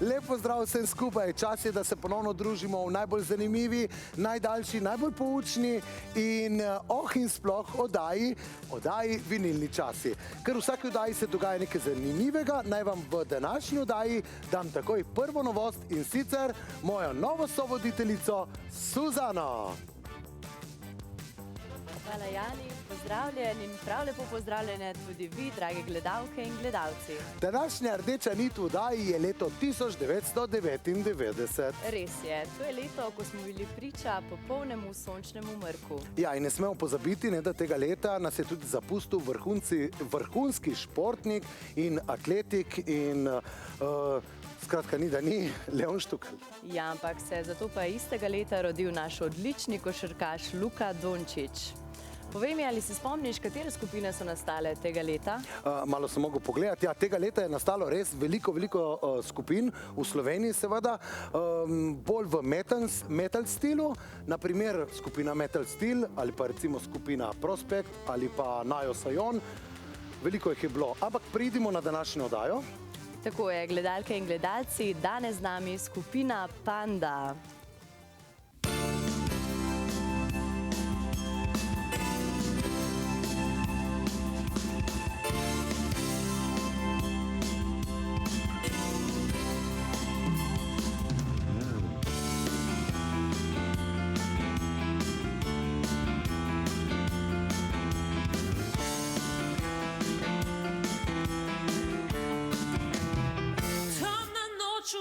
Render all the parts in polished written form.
Lep pozdrav vsem skupaj. Čas je, da se ponovno družimo v najbolj zanimivi, najdaljši, najbolj poučni in sploh oddaji Vinilni časi. Ker v vsaki oddaji se dogaja nekaj zanimivega, naj vam v današnji oddaji dam takoj prvo novost in sicer mojo novo sovoditeljico Suzano. Hvala Jani, pozdravljen in prav lepo pozdravljene tudi vi, drage gledalke in gledalci. Današnja rdeča nit v oddaji je leto 1999. Res je, to je leto, ko smo bili priča popolnemu sončnemu mrku. Ja, in ne smemo pozabiti, da tega leta nas je tudi zapustil vrhunski športnik in atletik in skratka ni, da ni Leon Štukelj. Ja, ampak se zato pa istega leta rodil naš odlični košarkaš Luka Dončić. Povej mi, ali se spomniš, katere skupine so nastale tega leta? Malo sem mogel pogledati. Ja, tega leta je nastalo res veliko skupin, v Sloveniji seveda, bolj v metal stilu, naprimer skupina Metal Steel ali pa recimo skupina Prospekt ali pa Najo Sajon. Veliko jih je bilo, ampak pridimo na današnjo oddajo. Tako je, gledalke in gledalci, danes z nami skupina Panda.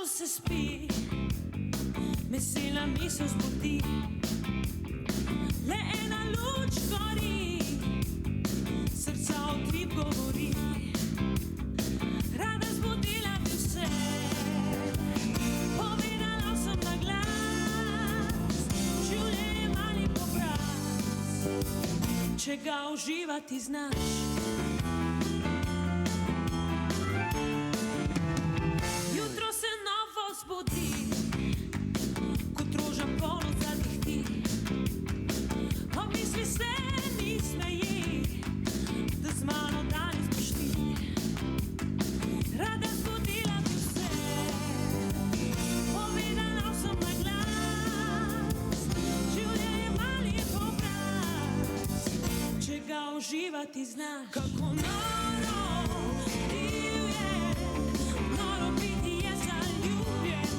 Se spi, vesela misel zbudi, le ena luč gori, srca utrip govori, rada zbudila bi vse, povedala sem na glas, življenje mali obraz, če ga uživati znaš. Zbudi, kot roža polno zadihti, obmisli se mi smeji, da z mano danes boš ti. Rada zbudila bi vse, povedala sem na glas, življenje mali obraz, če ga uživati znaš. Kako noro divje, noro biti je zaljubljen.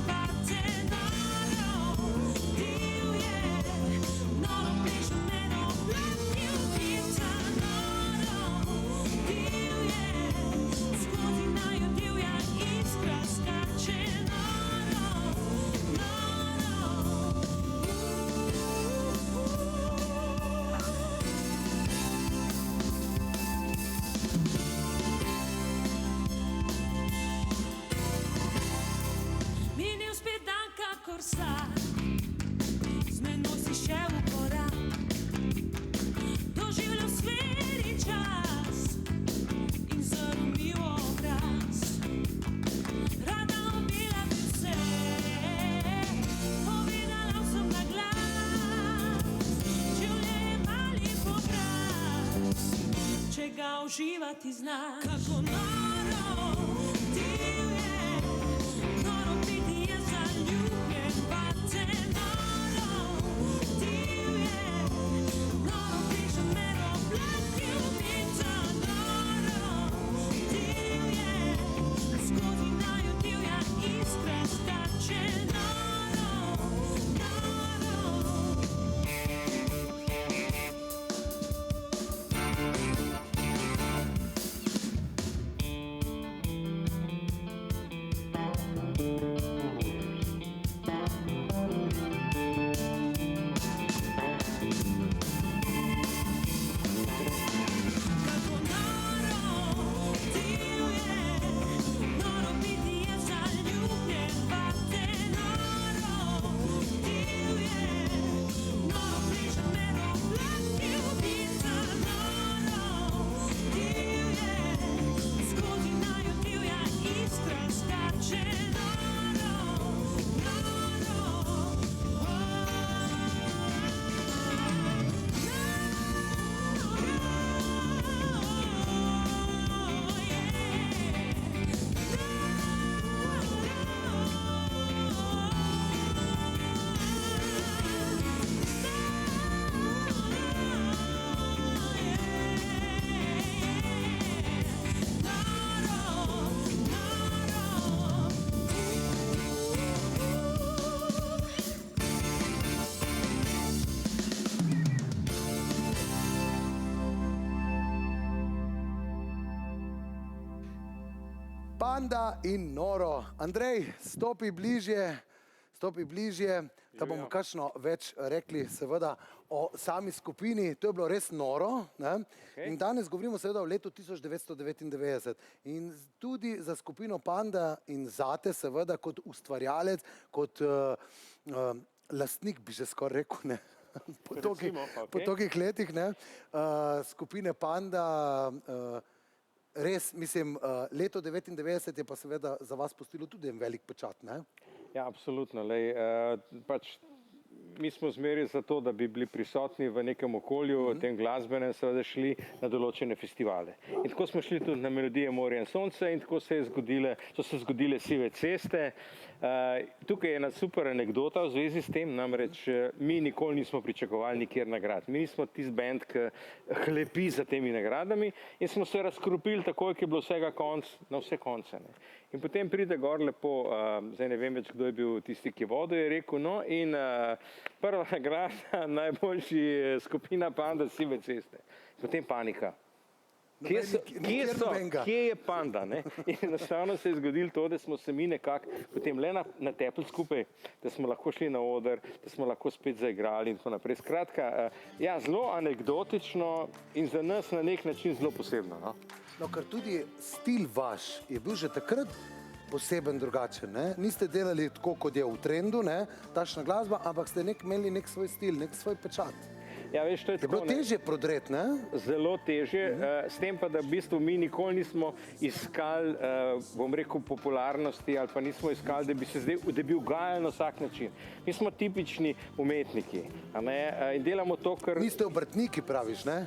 Z menoj si šel v korak, doživljal svet in čas in zarumil obraz. Rada obila bi vse, povedala sem na glas, življenje mali obraz, če ga uživati znaš. Kako noro divje, noro biti je zaljubljen. Panda in Noro. Andrej, stopi bližje, da bomo kakšno več rekli seveda o sami skupini. To je bilo res noro, ne? In danes govorimo seveda o letu 1999 in tudi za skupino Panda in zate seveda kot ustvarjalec, kot lastnik bi že skoraj rekel, ne? Po tolikih letih, ne? Skupine Panda, res, mislim, leto 99 je pa seveda za vas pustilo tudi en velik pečat, ne? Ja, absolutno. Lej, pač mi smo zmeri za to, da bi bili prisotni v nekem okolju, tem glasbenem, seveda šli na določene festivale. In tako smo šli tudi na Melodije Morja in Sonce in tako so se zgodile Sive ceste. Tukaj je ena super anekdota v zvezi s tem, namreč mi nikoli nismo pričakovali nikjer nagrad. Mi nismo tisti band, ki hlepi za temi nagradami in smo se razkropili takoj, ko je bilo vsega konc, na vse konce. Ne. In potem pride gor lepo, zdaj ne vem več, kdo je bil tisti, ki je vodil, je rekel, no in prva nagrada, najboljši skupina Panda Sive ceste. Potem panika. Kje je Panda? Ne? In enostavno se je zgodilo to, da smo se mi nekako potem le natepli skupaj, da smo lahko šli na oder, da smo lahko spet zaigrali in tako naprej. Skratka, ja, zelo anekdotično in za nas na nek način zelo posebno. No? No, ker tudi stil vaš je bil že takrat poseben drugačen, ne? Niste delali tako, kot je v trendu, ne? Takšna glasba, ampak ste imeli nek svoj stil, nek svoj pečat. Ja, veš, to je tako, bilo težje prodreti, ne? Zelo težje, s tem pa, da v bistvu mi nikoli nismo iskali, bom rekel, popularnosti ali pa nismo iskali, da bi ugajali na vsak način. Mi smo tipični umetniki, a ne, in delamo to, kar... Niste obrtniki, praviš, ne?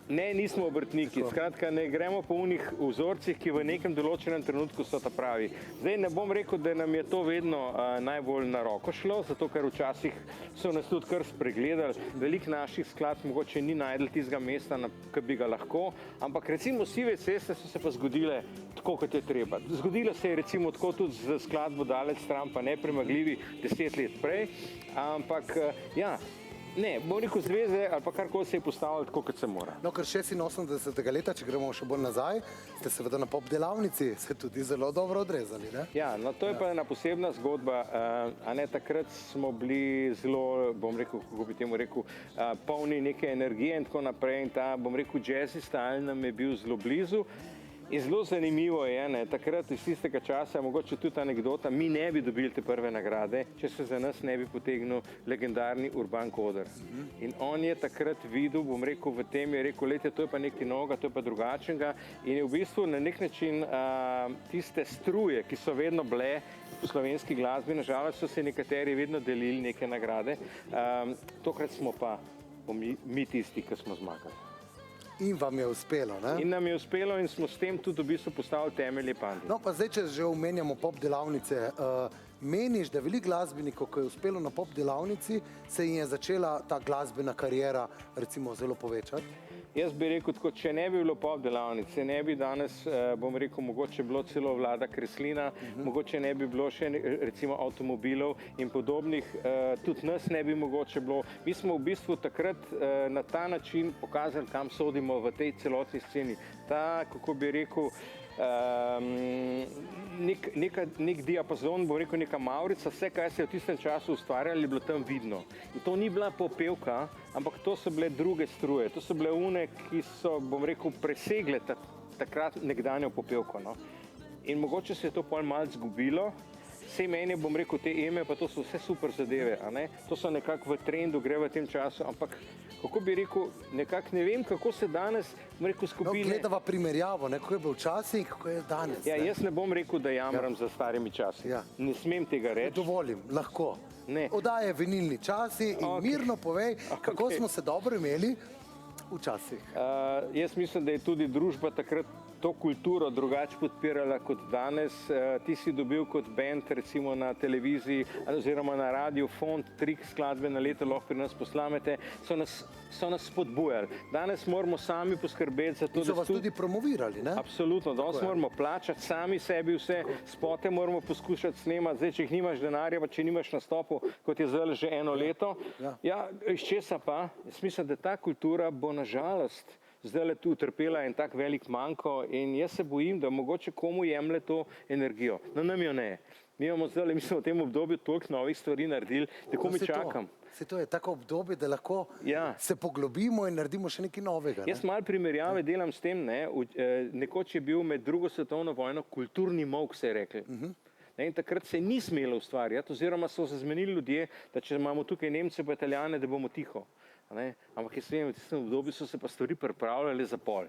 Ne, nismo obrtniki. Skratka, ne gremo po unih vzorcih, ki v nekem določenem trenutku so ta pravi. Zdaj ne bom rekel, da nam je to vedno najbolj na roko šlo, zato ker včasih so nas tudi kar spregledali. Veliko naših skladb mogoče ni najdel tistega mesta, ki bi ga lahko, ampak recimo Sive ceste so se pa zgodile tako, kot je treba. Zgodilo se je recimo tako tudi z skladbo Daleč stran, pa Nepremagljivi 10 let prej, ampak ja, ne, bom rekel zveze ali pa karkoli se je postavilo tako, kot se mora. No, ker 86. leta, če gremo še bolj nazaj, ste seveda na pop delavnici se tudi zelo dobro odrezali, ne? Ja, no to je pa ena posebna zgodba, a ne, takrat smo bili zelo, bom rekel, kako bi temu rekel, polni neke energije in tako naprej in ta, bom rekel, jazzy style nam je bil zelo blizu. In zelo zanimivo je, ne, takrat iz tistega časa, mogoče tudi anekdota, mi ne bi dobili te prve nagrade, če se za nas ne bi potegnil legendarni Urban Koder. In on je takrat videl, bom rekel, v tem je rekel, lejte, to je pa nekaj novega, to je pa drugačnega in je v bistvu na nek način tiste struje, ki so vedno bile v slovenski glasbi, nažalost so se nekateri vedno delili neke nagrade, tokrat smo pa mi tisti, ki smo zmagali. In vam je uspelo, ne? In nam je uspelo in smo s tem tudi v bistvu postavili temelje Pandi. No, pa zdaj, če že omenjamo pop delavnice, meniš, da veliko glasbenikov, ko je uspelo na pop delavnici, se jim je začela ta glasbena kariera recimo zelo povečati? Jaz bi rekel tako, če ne bi bilo pop delavnice, ne bi danes, bom rekel, mogoče bilo celo Vlada Kreslina, mogoče ne bi bilo še recimo avtomobilov in podobnih, tudi nas ne bi mogoče bilo. Mi smo v bistvu takrat na ta način pokazali, kam sodimo v tej celotni sceni. Ta, kako bi rekel, nek diapazon, bom rekel, neka mavrica, vse, kaj se je v tistem času ustvarjalo, je bilo tam vidno. In to ni bila popevka, ampak to so bile druge struje, to so bile une, ki so, bom rekel, presegle takrat nekdanjo popevko. No? In mogoče se je to pol malo zgubilo, vse meni, bom rekel, te eme, pa to so vse super zadeve, a ne? To so nekako v trendu, gre v tem času, ampak kako bi rekel, nekako ne vem, kako se danes, bom rekel, skupine... No, gledava primerjavo, ne, kako je bil včasih in kako je danes. Ja, jaz ne bom rekel, da jamram za starimi časi. Ja. Ne smem tega reči. Dovolim, lahko. Ne. Odaje vinilni časi in mirno povej, kako smo se dobro imeli včasih. Jaz mislim, da je tudi družba takrat to kulturo drugače podpirala kot danes. Ti si dobil kot band recimo na televiziji oziroma na radiju fond 3 skladbe na leto, lahko pri nas poslamete, so nas spodbujali. Danes moramo sami poskrbeti za to, da so vas tudi promovirali, ne? Absolutno, danes moramo plačati sami sebi vse, spote moramo poskušati snemati, zdaj, če jih nimaš denarja, pa če nimaš nastopu, kot je zdaj že eno leto. Ja, iz česa pa? Jaz mislim, da ta kultura bo nažalost zdaj tu utrpela en tak velik manko in jaz se bojim, da mogoče komu jemlje to energijo. No, nam jo ne. Mi smo v tem obdobju toliko novih stvari naredili, tako mi čakam. Se to je tako obdobje, da lahko se poglobimo in naredimo še nekaj novega. Jaz malo primerjave delam s tem, nekoč je bil med drugo svetovno vojno kulturni molk, se je rekli. In takrat se ni smelo ustvarjati, oziroma so se zmenili ljudje, da če imamo tukaj Nemce pa Italijane, da bomo tiho. Ampak jaz vem, v tistem obdobju so se pa stvari pripravljale za pol.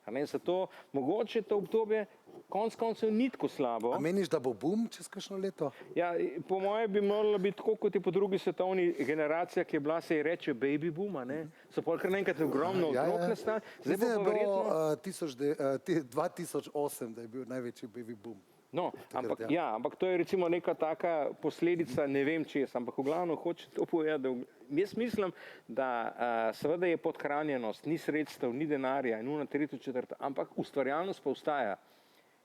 Zato mogoče to obdobje konec koncev ni tako slabo. A meniš, da bo boom čez kakšno leto? Ja, po moje bi moralo biti tako, kot je po drugi svetovni generacija, ki je bila, se je reče baby boom, so pol kar naenkrat ogromno otrok nastali. Zdaj pa verjetno 2008, da je bil največji baby boom. No, ampak to je recimo neka taka posledica, ne vem česa, ampak v glavnem hoče to povedati, da jaz mislim, da seveda je podhranjenost, ni sredstev, ni denarja in 1/3, ampak ustvarjalnost pa ostaja.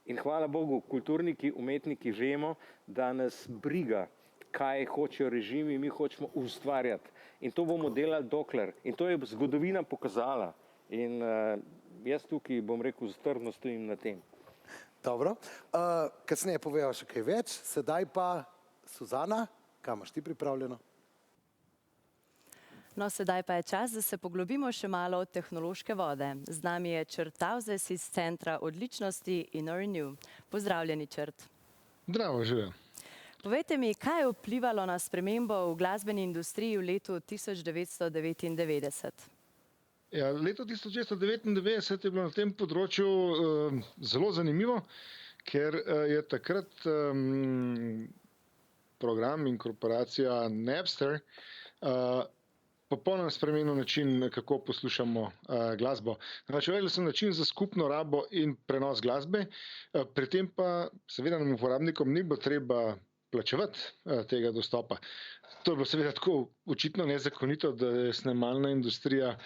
In hvala Bogu, kulturniki, umetniki vemo, da nas briga, kaj hočejo režimi, mi hočemo ustvarjati. In to bomo delali dokler. In to je zgodovina pokazala. In jaz tukaj, bom rekel, trdno stojim na tem. Dobro. Kasneje povejo še kaj več. Sedaj pa Suzana, kaj imaš ti pripravljeno? No, sedaj pa je čas, da se poglobimo še malo v tehnološke vode. Z nami je Črt Tavzes iz Centra odličnosti InnoRenew. Pozdravljeni, Črt. Zdravo, živjo. Povejte mi, kaj je vplivalo na spremembo v glasbeni industriji v letu 1999? Ja, leto 1999 je bilo na tem področju zelo zanimivo, ker je takrat program in korporacija Napster popolnoma spremenil način, kako poslušamo glasbo. Uvedli so način za skupno rabo in prenos glasbe, pri tem pa seveda nam uporabnikom ni bilo treba plačevati tega dostopa. To je bilo seveda tako očitno nezakonito, da je snemalna industrija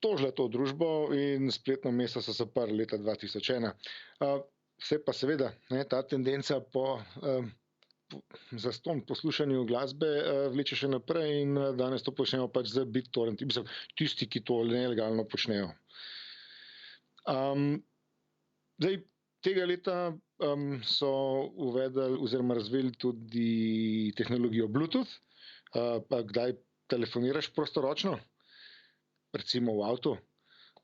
tožila to družbo in spletno mesto so zaprli leta 2001. Se pa seveda ta tendenca po zastonj poslušanju glasbe vleče še naprej in danes to počnejo pač z BitTorrenti, tisti, ki to nelegalno počnejo. Zdaj, tega leta so uvedli oziroma razvili tudi tehnologijo Bluetooth, pa kdaj telefoniraš prostoročno, recimo v avtu.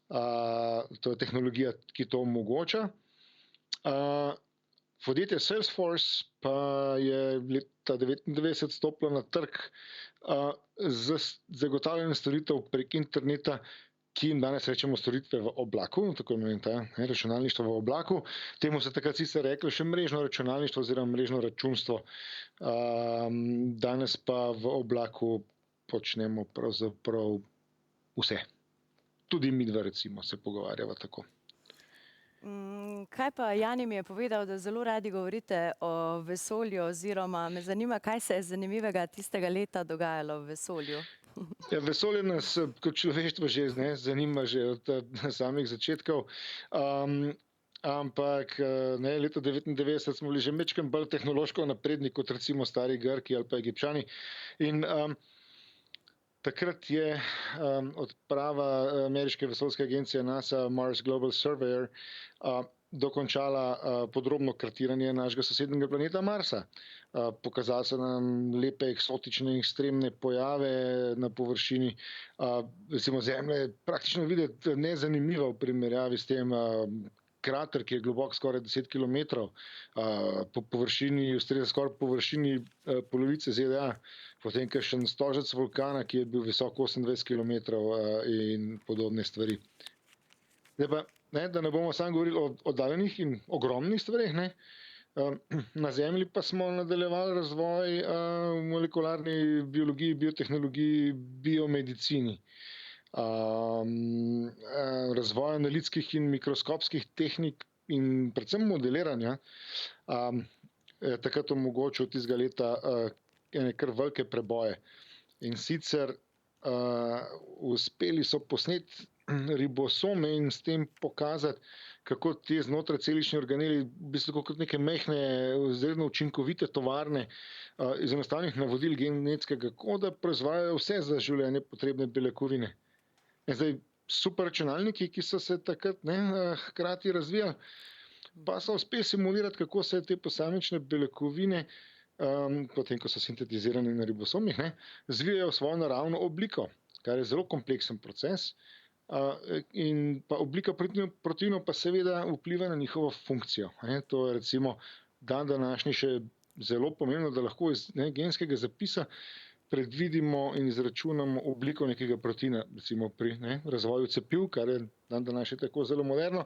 To je tehnologija, ki to omogoča. Podjetje Salesforce pa je leta 1999 stopilo na trg z zagotavljanjem storitev prek interneta, ki jim danes rečemo storitve v oblaku, tako imenovano računalništvo v oblaku. Temu se takrat sicer reklo še mrežno računalništvo oziroma mrežno računstvo. Danes pa v oblaku počnemo pravzaprav vse. Tudi mi dva recimo se pogovarjava tako. Kaj pa Jani mi je povedal, da zelo radi govorite o vesolju, oziroma me zanima, kaj se je zanimivega tistega leta dogajalo v vesolju? Ja, vesolje nas kot človeštvo že zanima že od samih začetkov, ampak leta 1999 smo bili že majčkeno bolj tehnološko napredni kot recimo stari Grki ali pa Egipčani. In takrat je odprava ameriške vesoljske agencije NASA Mars Global Surveyor dokončala podrobno kartiranje našega sosednjega planeta Marsa. Pokazali so nam lepe, eksotične, ekstremne pojave na površini. Recimo Zemlja je praktično videti nezanimiva v primerjavi s tem. Krater, ki je globok skoraj 10 km, po površini, ustreza skoraj površini polovice ZDA, potem kakšen stožec vulkana, ki je bil visok 28 km in podobne stvari. Zdaj pa, da ne bomo samo govorili o oddaljenih in ogromnih stvareh, na Zemlji pa smo nadaljevali razvoj v molekularni biologiji, biotehnologiji, biomedicini. Razvoj analitskih in mikroskopskih tehnik in predvsem modeliranja takrat omogočil tistega leta ene kar velike preboje. In sicer uspeli so posneti ribosome in s tem pokazati, kako te znotrajcelični organeli v bistvu kot neke majhne, izredno učinkovite tovarne iz enostavnih navodil genetskega koda proizvajajo vse za življenje potrebne beljakovine. Zdaj, superračunalniki, ki so se takrat hkrati razvijali, pa so uspeli simulirati, kako se te posamične beljakovine, potem ko so sintetizirane na ribosomih, zvijajo v svojo naravno obliko, kar je zelo kompleksen proces. In pa oblika proteinov pa seveda vpliva na njihovo funkcijo. To je recimo dan današnji še zelo pomembno, da lahko iz genskega zapisa predvidimo in izračunamo obliko nekega proteina, recimo pri razvoju cepiv, kar je dan današnji tako zelo moderno,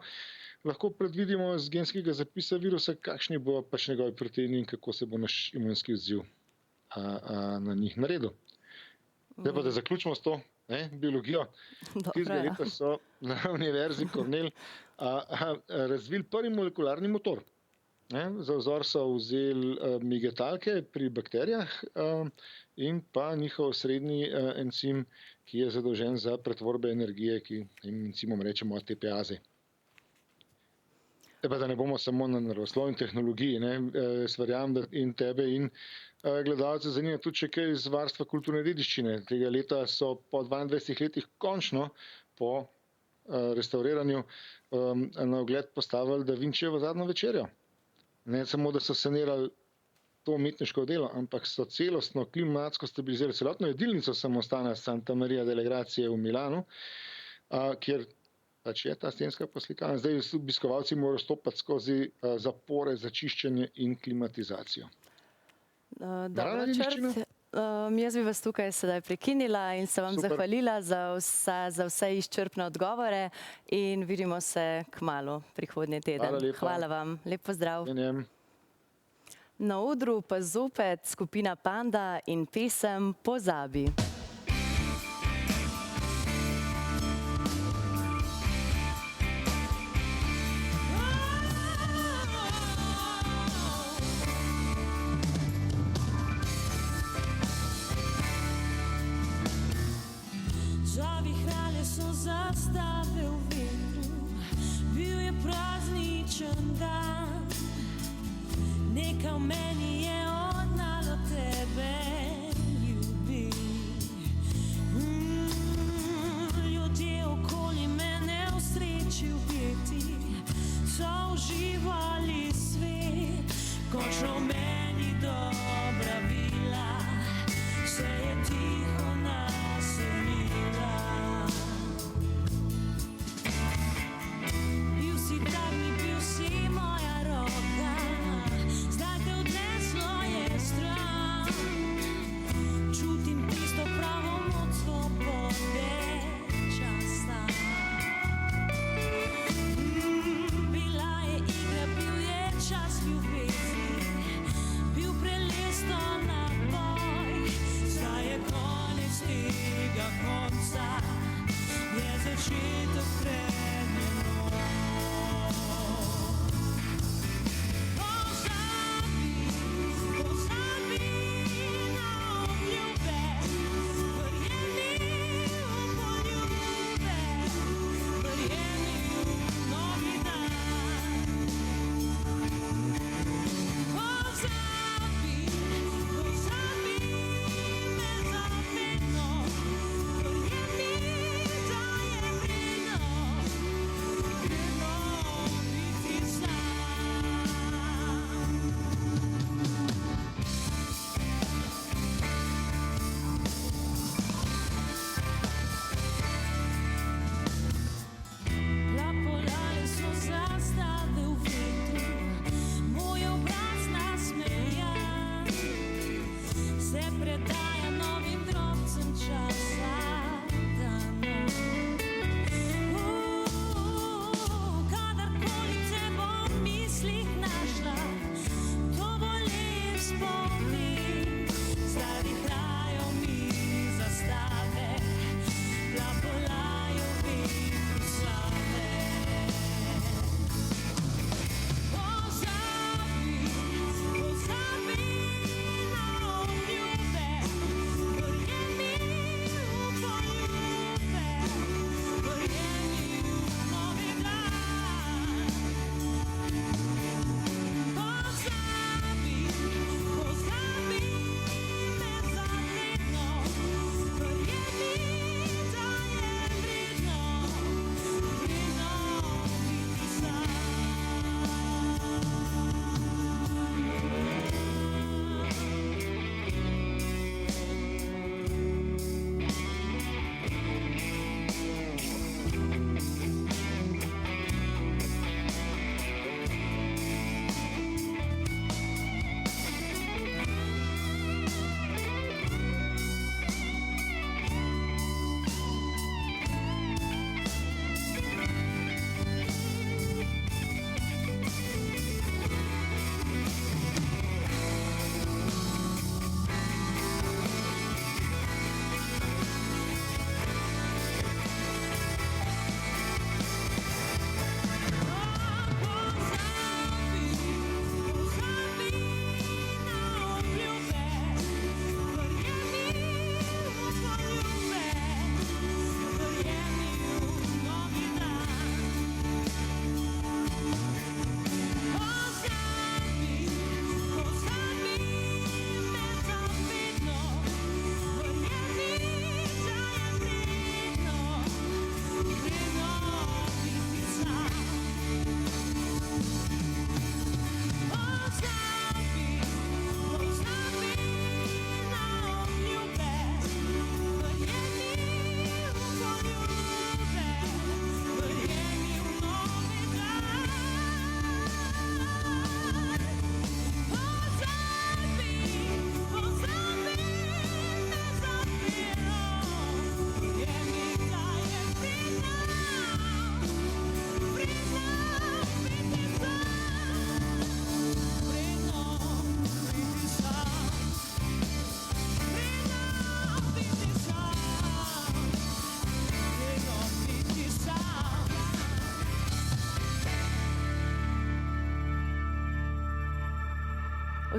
lahko predvidimo iz genskega zapisa virusa, kakšni bo pač njegovi proteini in kako se bo naš imunski odziv na njih naredil. Zdaj pa, da zaključimo s to biologijo. Tistega leta so na Univerzi Cornell razvili prvi molekularni motor. Za vzor so vzeli migetalke pri bakterijah in pa njihov srednji encim, ki je zadolžen za pretvorbe energije, ki encimom rečemo ATPaze. Pa da ne bomo samo na naravoslovni tehnologiji, jaz verjamem, da in tebe in gledalce zanima tudi še kaj iz varstva kulturne dediščine. Tega leta so po 22 letih končno po restauriranju na ogled postavili Da Vincijevo Zadnjo večerjo. Ne samo, da so sanirali to umetniško delo, ampak so celostno klimatsko stabilizirali celotno jedilnico samostana Santa Maria delle Grazie v Milanu, kjer pač je ta stenska poslikana. Zdaj obiskovalci morajo stopati skozi zapore za čiščenje in klimatizacijo. Dobro, Črt. Jaz bi vas tukaj sedaj prekinila in se vam zahvalila za vse izčrpne odgovore in vidimo se kmalu prihodnji teden. Hvala vam. Lep pozdrav. Na odru pa zopet skupina Panda in pesem Pozabi. Zavihrale so zastave v vetru, bil je prazničen dan. Nekaj v meni je odnalo tebe, ljubi. Ljudje okoli mene v sreči objeti so uživali svet, končno v meni dobra bila, se je tiho naselila. Bil si tak, ni bil si moja roka, zdaj te odnesem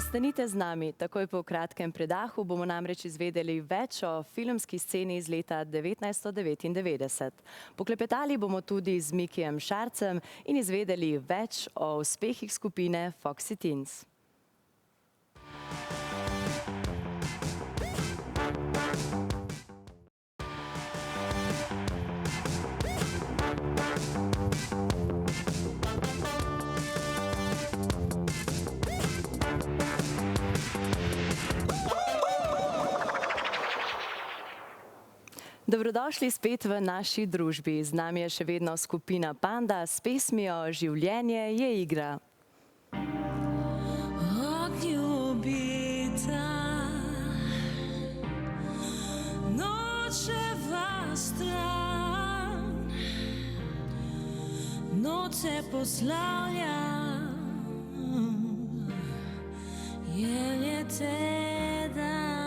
Ostanite z nami, takoj po kratkem predahu bomo namreč izvedeli več o filmski sceni iz leta 1999. Poklepetali bomo tudi z Mikijem Šarcem in izvedeli več o uspehih skupine Foxy Teens. Dobrodošli spet v naši družbi. Z nami je še vedno skupina Panda s pesmijo Življenje je igra. Ognjubita, nočeva stran, noče poslavlja, jelje te dan.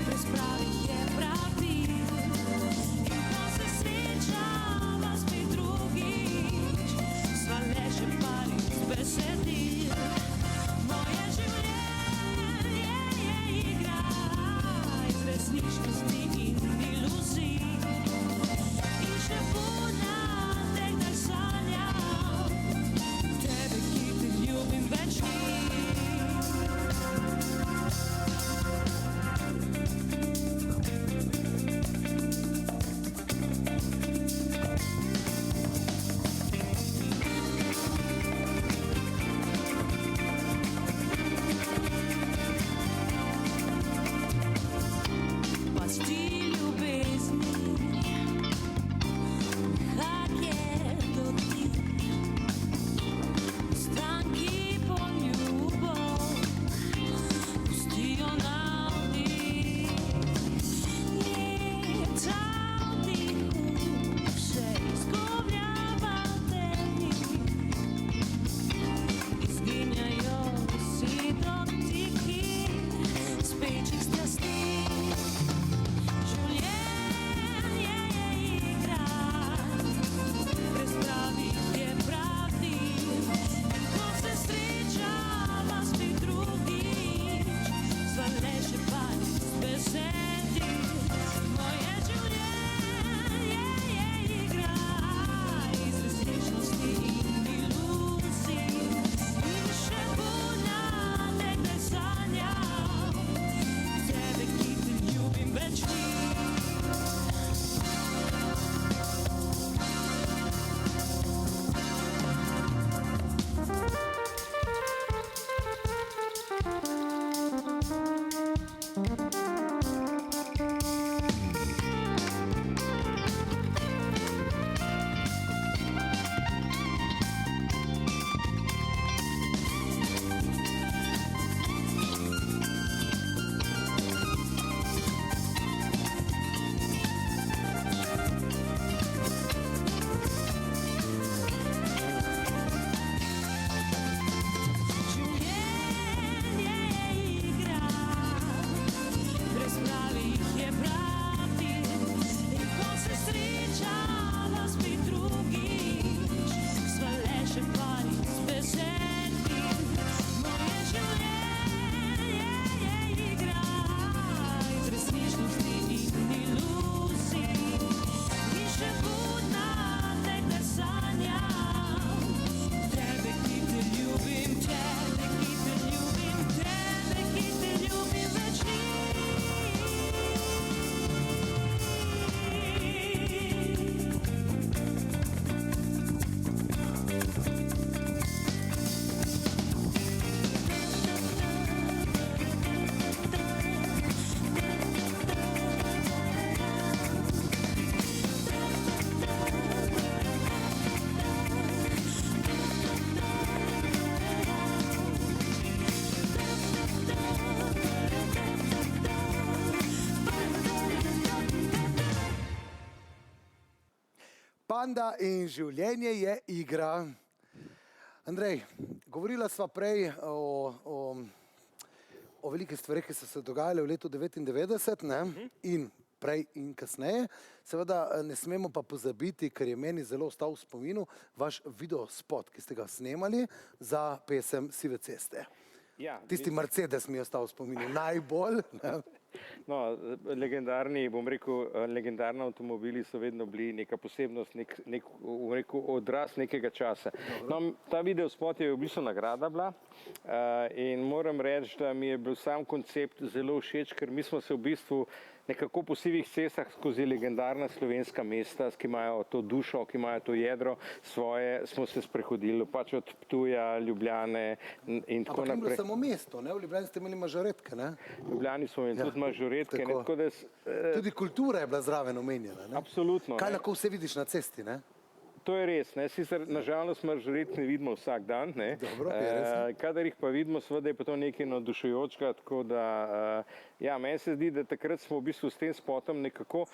Brez pravih je pravil, in ko se sreča Panda in življenje je igra. Andrej, govorila sva prej o velikih stvareh, ki so se dogajale v letu 1999, ne? In prej in kasneje. Seveda ne smemo pa pozabiti, ker je meni zelo ostal v spominu, vaš videospot, ki ste ga snemali za pesem Sive ceste. Ja, Tisti Mercedes mi je ostal v spominu najbolj. Ne? No, legendarni, bom rekel, legendarni avtomobili so vedno bili neka posebnost, bom rekel, odraz nekega časa. No, ta videospot je v bistvu nagrada bila in moram reči, da mi je bil sam koncept zelo všeč, ker mi smo se v bistvu nekako po sivih cestah skozi legendarna slovenska mesta, ki imajo to dušo, ki imajo to jedro svoje, smo se sprehodili, pač od Ptuja, Ljubljane in tako naprej. Ampak ni bilo samo mesto, ne? V Ljubljani ste imeli mažoretke, ne? V Ljubljani smo imeli tudi mažoretke, ne? Tako da... Tudi kultura je bila zraven omenjena, ne? Absolutno. Kaj lahko vse vidiš na cesti, ne? To je res, ne, sicer nažalost mažoretk ne vidimo vsak dan, ne. Dobro, je res. Kadar jih pa vidimo, seveda je pa to nekaj navdušujočega, tako da, ja, meni se zdi, da takrat smo v bistvu s tem spotom nekako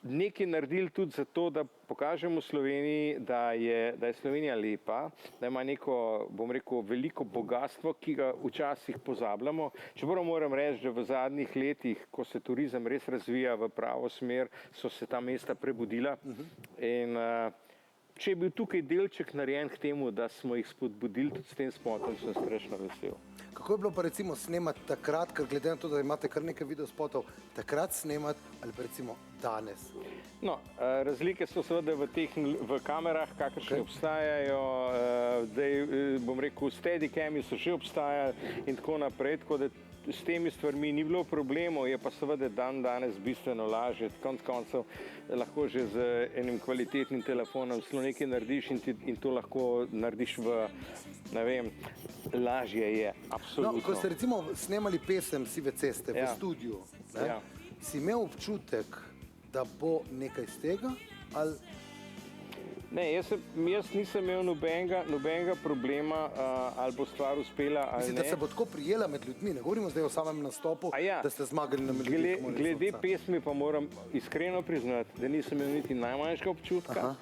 nekaj naredili tudi zato, da pokažemo Sloveniji, da je Slovenija lepa, da ima neko, bom rekel, veliko bogatstvo, ki ga včasih pozabljamo. Čeprav moram reči, da v zadnjih letih, ko se turizem res razvija v pravo smer, so se ta mesta prebudila in če je bil tukaj delček narejen k temu, da smo jih spodbudili tudi s tem spotom, sem strašno vesel. Kako je bilo pa recimo snemati takrat, ker glede na to, da imate kar nekaj videospotov, takrat snemati ali pa recimo danes? No, razlike so seveda v kamerah, kakršne obstajajo, bom rekel, steadicami so že obstajali in tako naprej, tako da s temi stvarmi ni bilo problemov, je pa seveda danes bistveno lažje. Konec koncev lahko že z enim kvalitetnim telefonom celo nekaj narediš in to lahko narediš v, ne vem, lažje je, absolutno. No, ko ste recimo snemali pesem Sive ceste v studiu, ne, si imel občutek, da bo nekaj z tega, ali... Ne, jaz nisem imel nobenega problema, ali bo stvar uspela ali ne. Mislim, da se bo tako prijela med ljudmi, ne govorimo zdaj o samem nastopu, da ste zmagali na Melodiji. Glede pesmi pa moram iskreno priznati, da nisem imel niti najmanjšega občutka,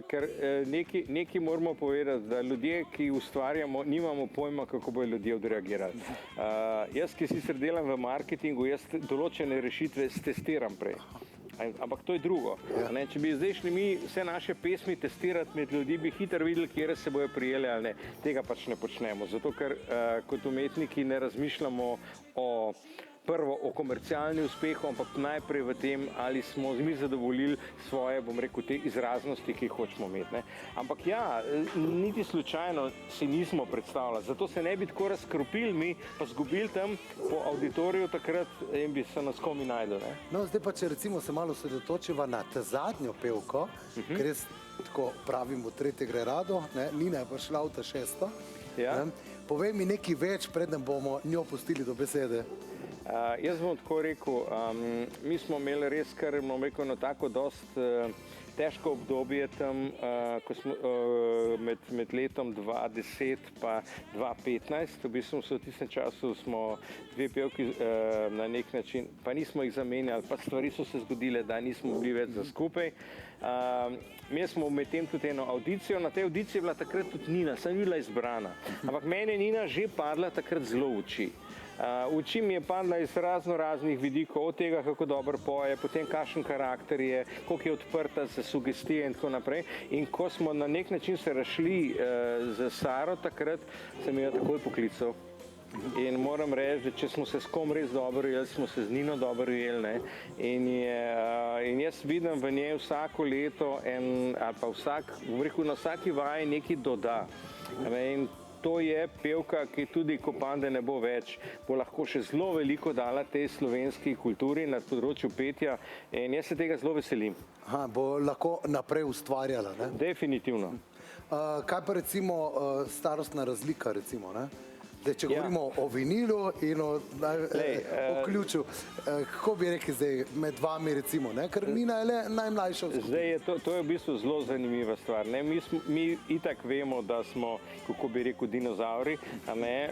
ker nekaj moramo povedati, da ljudje, ki ustvarjamo, nimamo pojma, kako bodo ljudje odreagirali. Jaz, ki sicer delam v marketingu, jaz določene rešitve testiram prej. Ampak to je drugo. Če bi zdaj šli mi vse naše pesmi testirati med ljudi, bi hitro videli, kje se bojo prijeli ali ne. Tega pač ne počnemo, zato ker kot umetniki ne razmišljamo prvo o komercialni uspehu, ampak najprej v tem, ali smo mi zadovoljili svoje, bom rekel, te izraznosti, ki jih hočemo imeti. Ampak ja, niti slučajno si nismo predstavljali, zato se ne bi tako razkropili mi, pa zgubili tam po auditoriju takrat in bi se nas komi najdel. No, zdaj pa, če recimo se malo osredotočiva na ta zadnjo pevko, ker jaz tako pravim, v tretje gre rado, Nina je pa šla v ta šesto. Povej mi nekaj več, preden bomo njo pustili do besede. Jaz bom tako rekel, mi smo imeli res kar, bom rekel, tako dost težko obdobje tam, med letom 2010 pa 2015. V bistvu v tistem času smo dve pevki na nek način, pa nismo jih zamenjali, pa stvari so se zgodile, da nismo bili več za skupaj. Mi smo medtem tudi eno audicijo, na tej audiciji je bila takrat tudi Nina, sem bila izbrana, ampak meni je Nina že padla takrat zelo v oči. V oči mi je padla iz raznih vidikov, od tega, kako dobro poje, potem kakšen karakter je, koliko je odprta za sugestije in tako naprej. In ko smo na nek način se razšli z Saro takrat, sem jo takoj poklical. In moram reči, da če smo se s kom res dobro ujeli, smo se z Nino dobro ujeli. In jaz vidim v njej vsako leto, ali pa na vsaki vaji nekaj doda. In to je pevka, ki tudi, ko Pande ne bo več, bo lahko še zelo veliko dala tej slovenski kulturi na področju petja in jaz se tega zelo veselim. Bo lahko naprej ustvarjala, ne? Definitivno. Kaj pa recimo starostna razlika, recimo, ne? Zdaj, če govorimo o vinilu in o ključu, kako bi rekli zdaj med vami recimo, ne? Ker Nina je le najmlajša v skupini. Zdaj, to je v bistvu zelo zanimiva stvar. Ne? Mi itak vemo, da smo, kako bi rekel, dinozavri, a ne?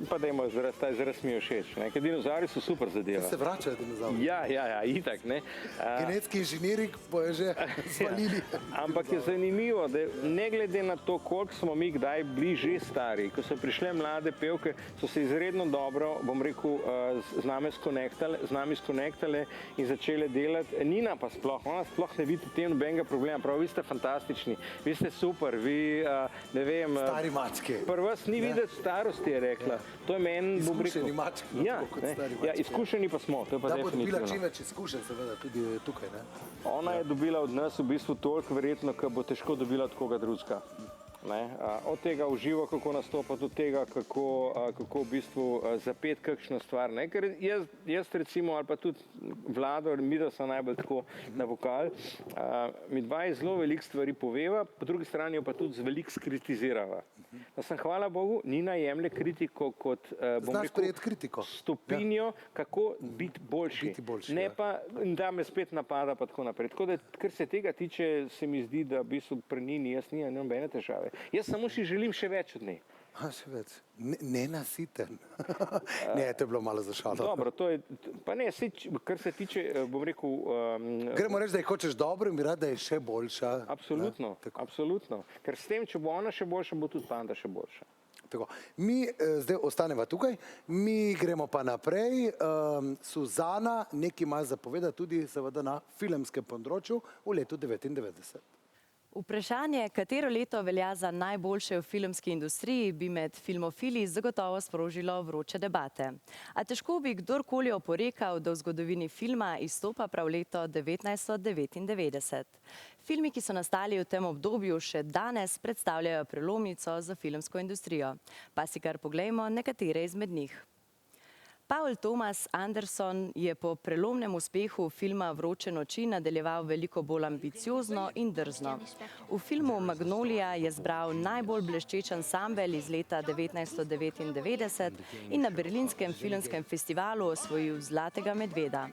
Pa dajmo ta izraz mi je všeč, ne? Ker dinozavri so super zadeva. Se vračajo dinozavri. Ja, itak, ne. Genetski inženiri bojo že zvalili. Ampak je zanimivo, da ne glede na to, koliko smo mi kdaj bili že stari, ko so prišle mlade pevke, so se izredno dobro, bom rekel, z nami skonektale in začele delati. Nina pa sploh, ona sploh ne vidi tem nobenega problema, prav, vi ste fantastični, vi ste super, vi, ne vem... Stari mačke. Pri vas ni videti starosti, je rekla. To je meni, bom rekel... Izkušeni mački. Ja, izkušeni pa smo, to je pa definitivno. Da bo dobila čim več izkušenj, seveda, tudi tukaj, ne? Ona je dobila od nas v bistvu toliko verjetno, ker bo težko dobila od koga drugega. Od tega uživa, kako nastopa, do tega, kako v bistvu zapeti kakšno stvar. Ne? Ker jaz recimo, ali pa tudi Vlado, mi da so najbolj tako na vokal, mi dva je zelo veliko stvari poveva, po drugi strani jo pa tudi veliko skritizirava. Da sem, hvala Bogu, Nina jemlje kritiko kot, bom rekel, stopinjo, kako biti boljši. Ne pa, da me spet napada pa tako naprej. Tako da, kar se tega tiče, se mi zdi, da v bistvu pri Nini jaz nimam nobene težave. Jaz samo si želim še več od njej. Še več. Nenasiten. Ne, to je bilo malo za šalo. Dobro, to je, pa ne, kar se tiče, bom rekel... Gremo reči, da je hočeš dobro in bi rad, da je še boljša. Absolutno, absolutno. Ker s tem, če bo ona še boljša, bo tudi Panda še boljša. Tako. Mi zdaj ostaneva tukaj, mi gremo pa naprej. Suzana nekaj ima zapovedati tudi seveda na filmskem področju v letu 1999. Vprašanje, katero leto velja za najboljše v filmski industriji, bi med filmofili zagotovo sprožilo vroče debate. A težko bi kdorkoli oporekal, da v zgodovini filma izstopa prav leto 1999. Filmi, ki so nastali v tem obdobju, še danes predstavljajo prelomnico za filmsko industrijo. Pa si kar poglejmo nekatere izmed njih. Paul Thomas Anderson je po prelomnem uspehu filma Vroče noči nadaljeval veliko bolj ambiciozno in drzno. V filmu Magnolia je zbral najbolj bleščeč ansambel iz leta 1999 in na Berlinskem filmskem festivalu osvojil Zlatega medveda.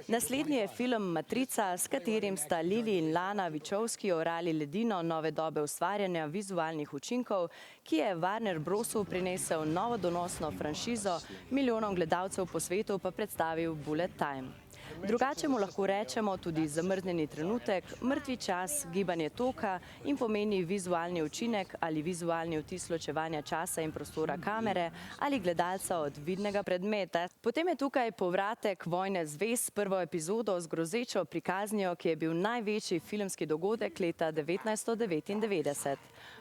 Naslednji je film Matrica, s katerim sta Lili in Lana Wachowski orali ledino nove dobe ustvarjanja vizualnih učinkov, ki je Warner Brosu prinesel novo donosno franšizo, milijonom gledalcev po svetu pa predstavil Bullet Time. Drugače mu lahko rečemo tudi Zamrznjeni trenutek, Mrtvi čas, Gibanje toka in pomeni vizualni učinek ali vizualni vtis ločevanja časa in prostora kamere ali gledalca od vidnega predmeta. Potem je tukaj povratek Vojne zvezd, prvo epizodo z grozečo prikaznijo, ki je bil največji filmski dogodek leta 1999.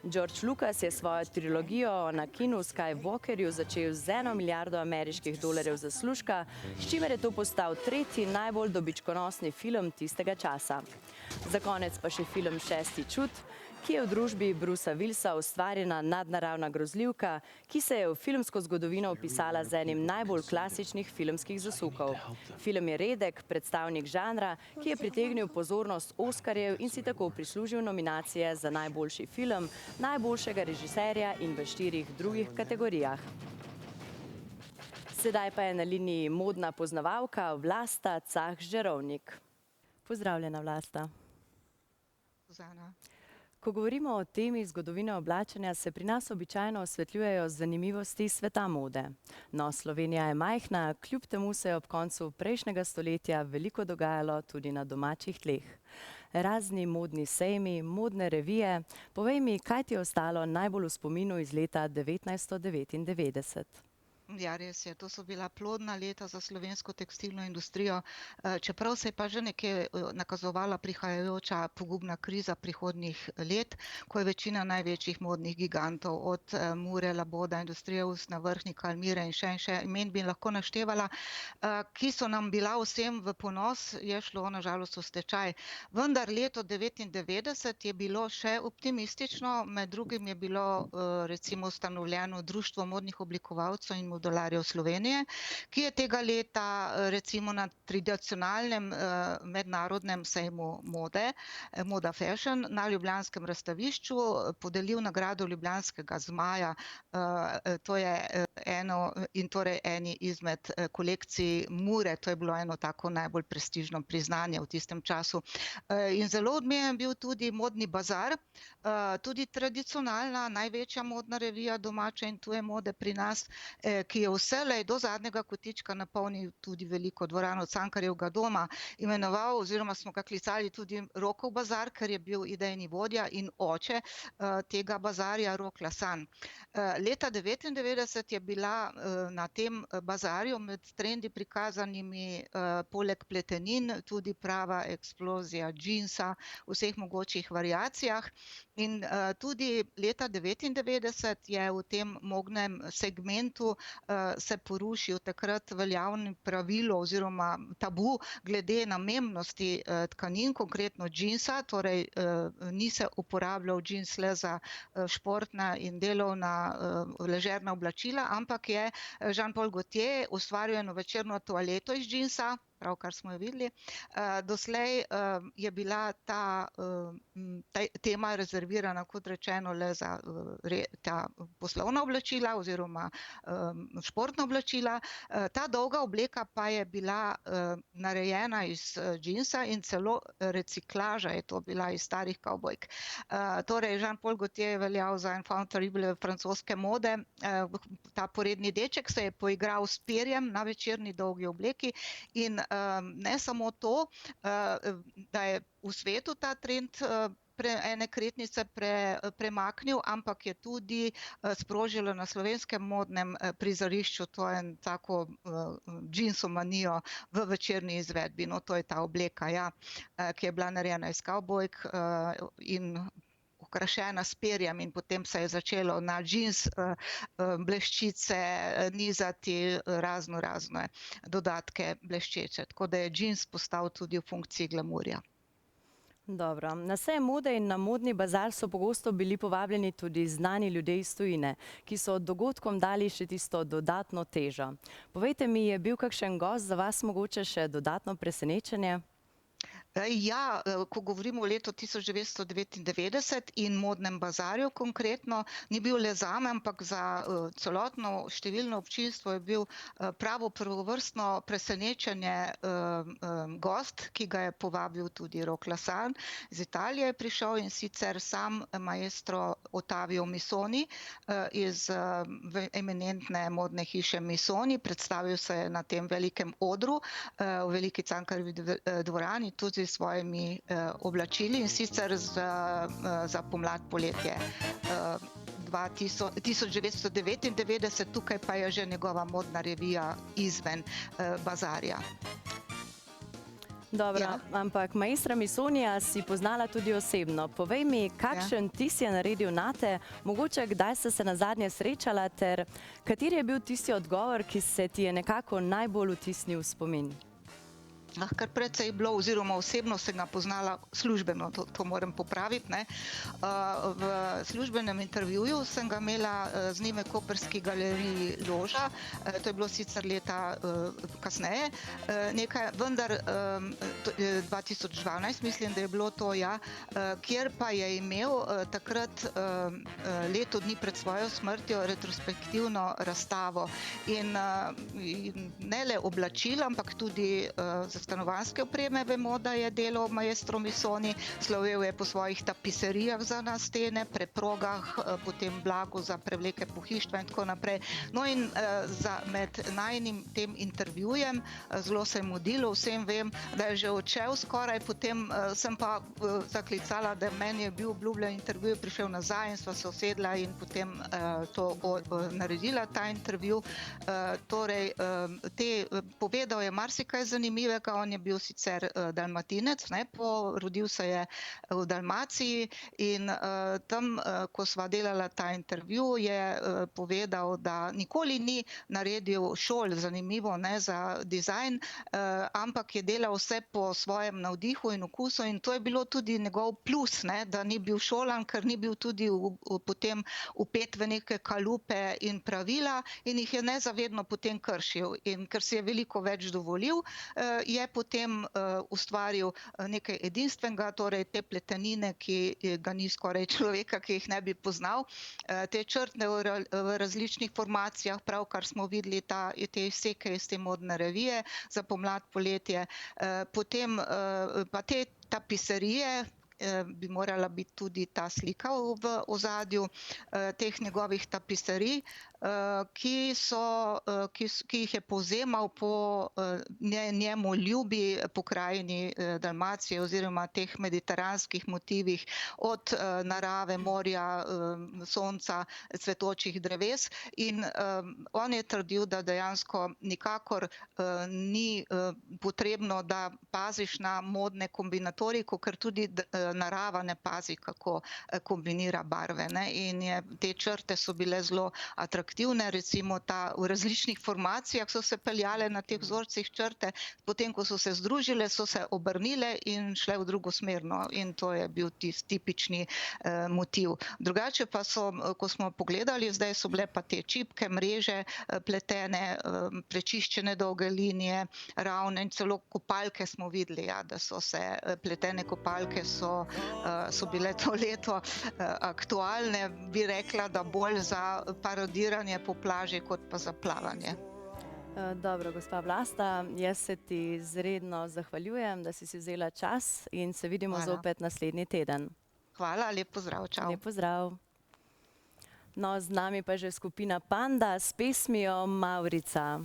George Lucas je svojo trilogijo o Anakinu Skywalkerju začel z $1 milijardo ameriških dolarjev zaslužka, s čimer je to postal tretji najbolj dobičkonosni film tistega časa. Za konec pa še film Šesti čut, ki je v družbi Brucea Willisa ustvarjena nadnaravna grozljivka, ki se je v filmsko zgodovino vpisala z enim najbolj klasičnih filmskih zasukov. Film je redek predstavnik žanra, ki je pritegnil pozornost Oskarjev in si tako prislužil nominacije za najboljši film, najboljšega režiserja in v 4 drugih kategorijah. Sedaj pa je na liniji modna poznavalka Vlasta Cah-Žerovnik. Pozdravljena, Vlasta. Suzana. Ko govorimo o temi zgodovine oblačenja, se pri nas običajno osvetljujejo zanimivosti sveta mode. No, Slovenija je majhna, kljub temu se je ob koncu prejšnjega stoletja veliko dogajalo tudi na domačih tleh. Razni modni sejmi, modne revije. Povej mi, kaj ti je ostalo najbolj v spominu iz leta 1999? Ja, res je. To so bila plodna leta za slovensko tekstilno industrijo, čeprav se je pa že nekje nakazovala prihajajoča pogubna kriza prihodnjih let, ko je večina največjih modnih gigantov, od Mure, Laboda, Industrije Ust, Vrhnika, Almire in še imen bi lahko naštevala, ki so nam bila vsem v ponos, je šlo nažalost v stečaj. Vendar leto 1999 je bilo še optimistično, med drugim je bilo recimo ustanovljeno Društvo modnih oblikovalcev in milijonov dolarjev Slovenije, ki je tega leta recimo na tradicionalnem mednarodnem sejmu mode, Moda Fashion, na Ljubljanskem razstavišču podelil nagrado Ljubljanskega zmaja. To je torej eni izmed kolekcij Mure, to je bilo eno tako najbolj prestižno priznanje v tistem času. In zelo odmeven bil tudi Modni bazar, tudi tradicionalna, največja modna revija domače in tuje mode pri nas, ki je vselej do zadnjega kotička napolnil tudi veliko dvorano Cankarjevega doma, imenoval oziroma smo ga klicali tudi Rokov bazar, ker je bil idejni vodja in oče tega bazarja Rok Lasan. Leta 1999 je bila na tem bazarju med trendi prikazanimi poleg pletenin tudi prava eksplozija džinsa v vseh mogočih variacijah. In tudi leta 1999 je v tem modnem segmentu se porušil takrat veljavno pravilo oziroma tabu glede namembnosti tkanin, konkretno džinsa, torej ni se uporabljal džins le za športna in delovna ležerna oblačila, ampak je Jean-Paul Gaultier ustvaril eno večerno toaleto iz džinsa, pravkar smo jo videli. Doslej je bila ta tema rezervirana, kot rečeno, le za ta poslovna oblačila oziroma športna oblačila. Ta dolga obleka pa je bila narejena iz džinsa in celo reciklaža je to bila iz starih kavbojk. Torej, Jean-Paul Gaultier je veljal za enfant terrible francoske mode. Ta poredni deček se je poigral s perjem na večerni dolgi obleki in ne samo to, da je v svetu ta trend ene kretnice premaknil, ampak je tudi sprožilo na slovenskem modnem prizorišču to en tako džinsomanijo v večerni izvedbi. No, to je ta obleka, ja, ki je bila narejena iz kavbojk in okrašena s perjem in potem se je začelo na džins bleščice nizati razne dodatke bleščeče. Tako da je džins postal tudi v funkciji glamurja. Dobro. Na sejem mode in na modni bazar so pogosto bili povabljeni tudi znani ljudje iz tujine, ki so dogodkom dali še tisto dodatno težo. Povejte mi, je bil kakšen gost za vas mogoče še dodatno presenečenje? Ja, ko govorimo o letu 1999 in modnem bazarju konkretno, ni bil le zame, ampak za celotno številno občinstvo je bil pravo prvovrstno presenečenje gost, ki ga je povabil tudi Rok Lasan. Iz Italije je prišel in sicer sam maestro Ottavio Missoni iz eminentne modne hiše Missoni. Predstavil se je na tem velikem odru v veliki Cankarjevi dvorani, tudi svojimi oblačili in sicer za pomlad poletje 1999, tukaj pa je že njegova modna revija izven bazarja. Dobro, ampak maestra Missonija si poznala tudi osebno. Povej mi, kakšen vtis je naredil nate, mogoče kdaj ste se nazadnje srečala, ter kateri je bil tisti odgovor, ki se ti je nekako najbolj vtisnil v spomin? Kar precej bilo, oziroma osebno sem ga poznala službeno, to moram popraviti. V službenem intervjuju sem ga imela z njime v koprski galeriji Loža, to je bilo sicer leta kasneje, vendar 2012, mislim, da je bilo to, ja, kjer pa je imel takrat leto dni pred svojo smrtjo retrospektivno razstavo. In ne le oblačila, ampak tudi stanovanjske opreme, vemo, da je delal maestro Missoni, slovel je po svojih tapiserijah za na stene, preprogah, potem blagu za prevleke pohištva in tako naprej. No in med najinim tem intervjujem, zelo se je mudilo, vsem vem, da je že odšel skoraj, potem sem pa zaklicala, da meni je bil obljubljen intervju, prišel nazaj in sva se usedla in potem naredila ta intervju. Torej, povedal je marsikaj zanimivega tega, on je bil sicer Dalmatinec, ne, rodil se je v Dalmaciji in tam, ko sva delala ta intervju, je povedal, da nikoli ni naredil šol, zanimivo, ne, za dizajn, ampak je delal vse po svojem navdihu in okusu in to je bilo tudi njegov plus, ne, da ni bil šolan, ker ni bil tudi potem vpet v neke kalupe in pravila in jih je nezavedno potem kršil. In ker si je veliko več dovolil, je potem ustvaril nekaj edinstvenega, torej te pletenine, ki ga ni skoraj človeka, ki jih ne bi poznal, te črte v različnih formacijah, pravkar smo videli te izseke iz te modne revije za pomlad, poletje, potem pa te tapiserije, bi morala biti tudi ta slika v ozadju teh njegovih tapiserij, ki jih je povzemal po njemu ljubi pokrajini Dalmacije oziroma teh mediteranskih motivih od narave, morja, sonca, cvetočih dreves in on je trdil, da dejansko nikakor ni potrebno, da paziš na modne kombinatoriko, ker tudi narava ne pazi, kako kombinira barve, ne? In te črte so bile zelo atraktivne, recimo v različnih formacijah so se peljale na teh vzorcih črte, potem ko so se združile, so se obrnile in šle v drugo smer, no, in to je bil tipični motiv. Drugače pa so, ko smo pogledali, zdaj so bile pa te čipke, mreže pletene, prečiščene dolge linije, ravne in celo kopalke smo videli, ja, da so se pletene kopalke so bile to leto aktualne, bi rekla, da bolj za parodiranje po plaži, kot pa za plavanje. Dobro, gospa Vlasta, jaz se ti izredno zahvaljujem, da si vzela čas in se vidimo zopet naslednji teden. Hvala, lep pozdrav, čau. Lep pozdrav. No, z nami pa že skupina Panda s pesmijo Mavrica.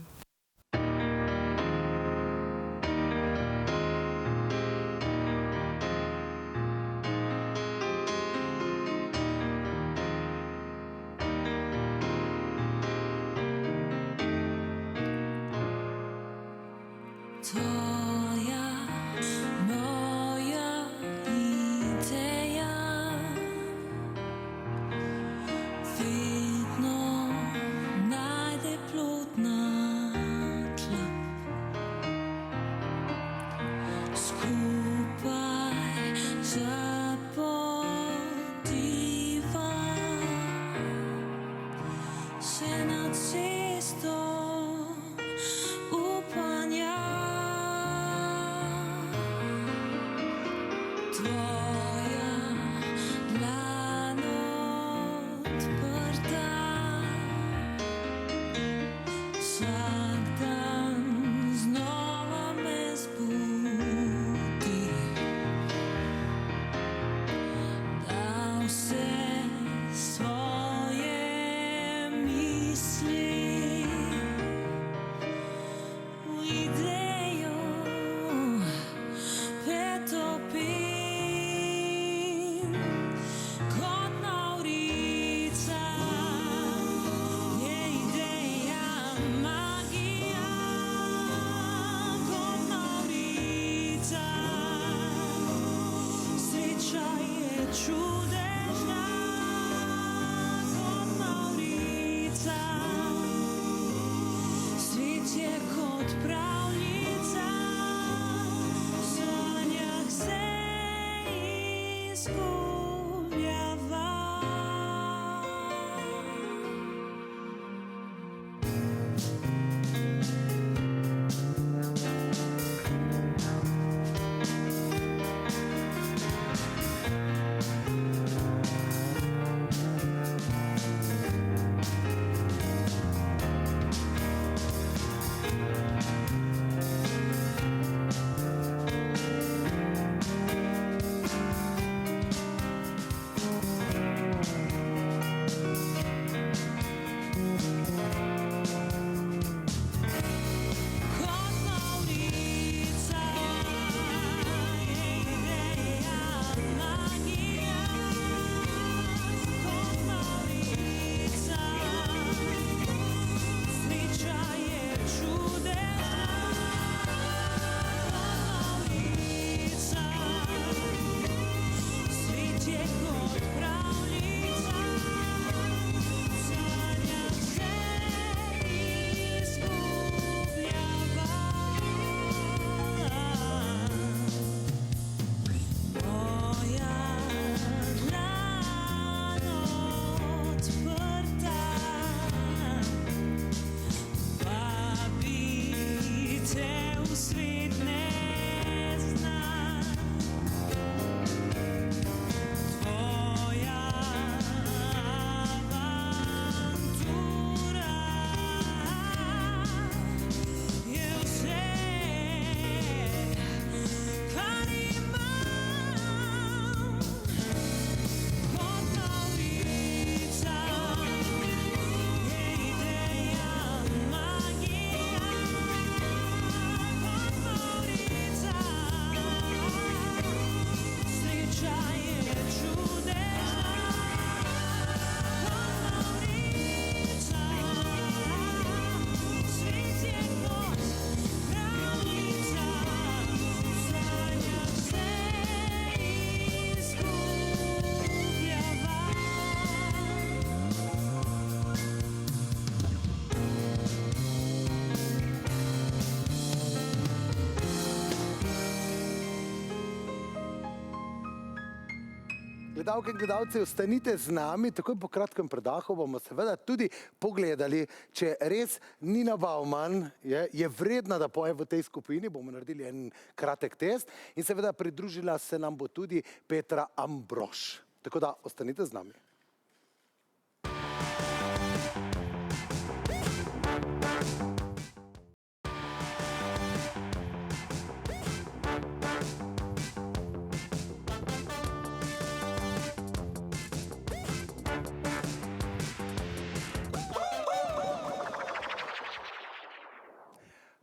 Gledalke in gledalci, ostanite z nami, takoj po kratkem predahu bomo seveda tudi pogledali, če res Nina Bauman je vredna, da poje v tej skupini, bomo naredili en kratek test in seveda pridružila se nam bo tudi Petra Ambrož. Tako da ostanite z nami.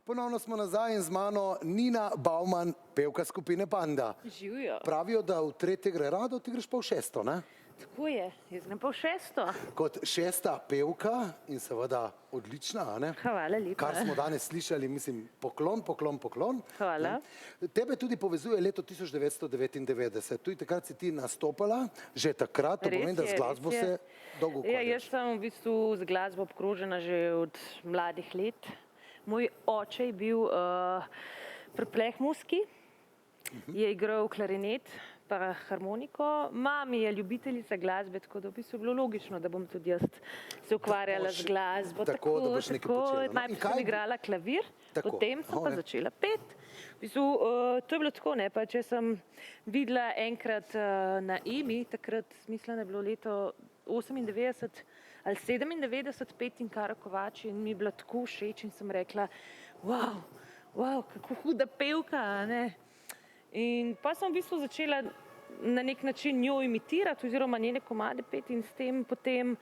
Ponovno smo nazaj in z mano Nina Bauman, pevka skupine Panda. Živijo. Pravijo, da v tretje gre rado, ti greš pa v šesto, ne? Tako je, jaz grem pa v šesto. Kot šesta pevka in seveda odlična, a ne? Hvala lepa. Kar smo danes slišali, mislim, poklon. Hvala. Ne? Tebe tudi povezuje leto 1999. Tudi takrat si ti nastopala, že takrat, to pomeni, da z glasbo se dolgo Ja, ukvarjaš. jaz sem v bistvu z glasbo obkrožena že od mladih let. Moj oče je bil pri Plehmuski, je igral klarinet pa harmoniko. Mami je ljubiteljica glasbe, tako da v bistvu je bilo logično, da bom tudi jaz se ukvarjala z glasbo. Tako, da boš nekaj počela, no. In Najprej kaj- sem igrala klavir, Tako, potem sem pa ne. začela peti. V bistvu, to je bilo tako, ne, pa če sem videla enkrat na EMI, takrat mislim, da je bilo leto 98 ali 97, Petin Kara Kovač in mi je bila tako všeč in sem rekla, wow, kako huda pevka, a ne. In pa sem v bistvu začela na nek način njo imitirati oziroma njene komade peti in s tem potem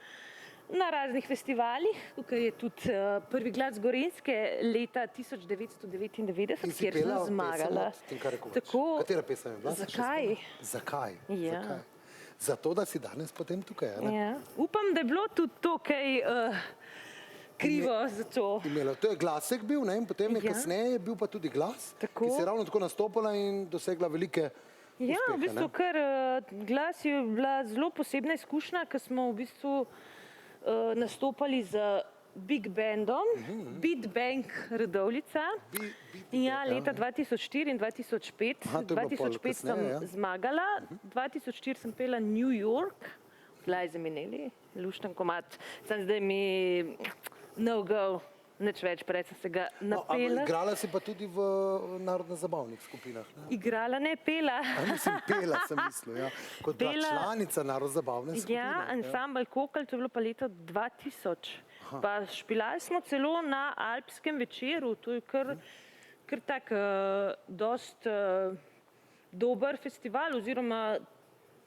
na raznih festivalih, ker je tudi prvi glas Gorenjske leta 1999, In si kjer pela sem zmagala. pesem Tinkare Kovač. Tako, Katera pesem je bila? Se še Zakaj? spomniš? Zakaj? Ja. Zakaj? Zato, da si danes potem tukaj, a ne? Ja. Upam, da je bilo tudi to kaj krivo za to. Imela. To je glasek bil, ne? In potem je Ja. kasneje bil pa tudi glas, Tako. ki si je ravno tako nastopala in dosegla velike Ja, v uspehe, bistvu, ne? ker glas je bila zelo posebna izkušnja, ker smo v bistvu nastopali z Big Bandom, Beat Bank Radovljica. Ja, leta 2004 in 2005. Aha, to je bilo pol 2005 sem kasneje, ja. zmagala, 2004 sem pela New York, Liza Minnelli, lušten komad, sem zdaj mi no go, nič več, prej sem se ga No, ampak napela. igrala si pa tudi v narodno-zabavnih skupinah, ne? Igrala, ne pela. A mislim, pela sem mislil, ja. Kot bila Pela- članica narodno-zabavne skupine. Ja, ansambl Kokl, to je bilo pa leta 2000. Pa špilali smo celo na Alpskem večeru, to je kar tak dost dober festival oziroma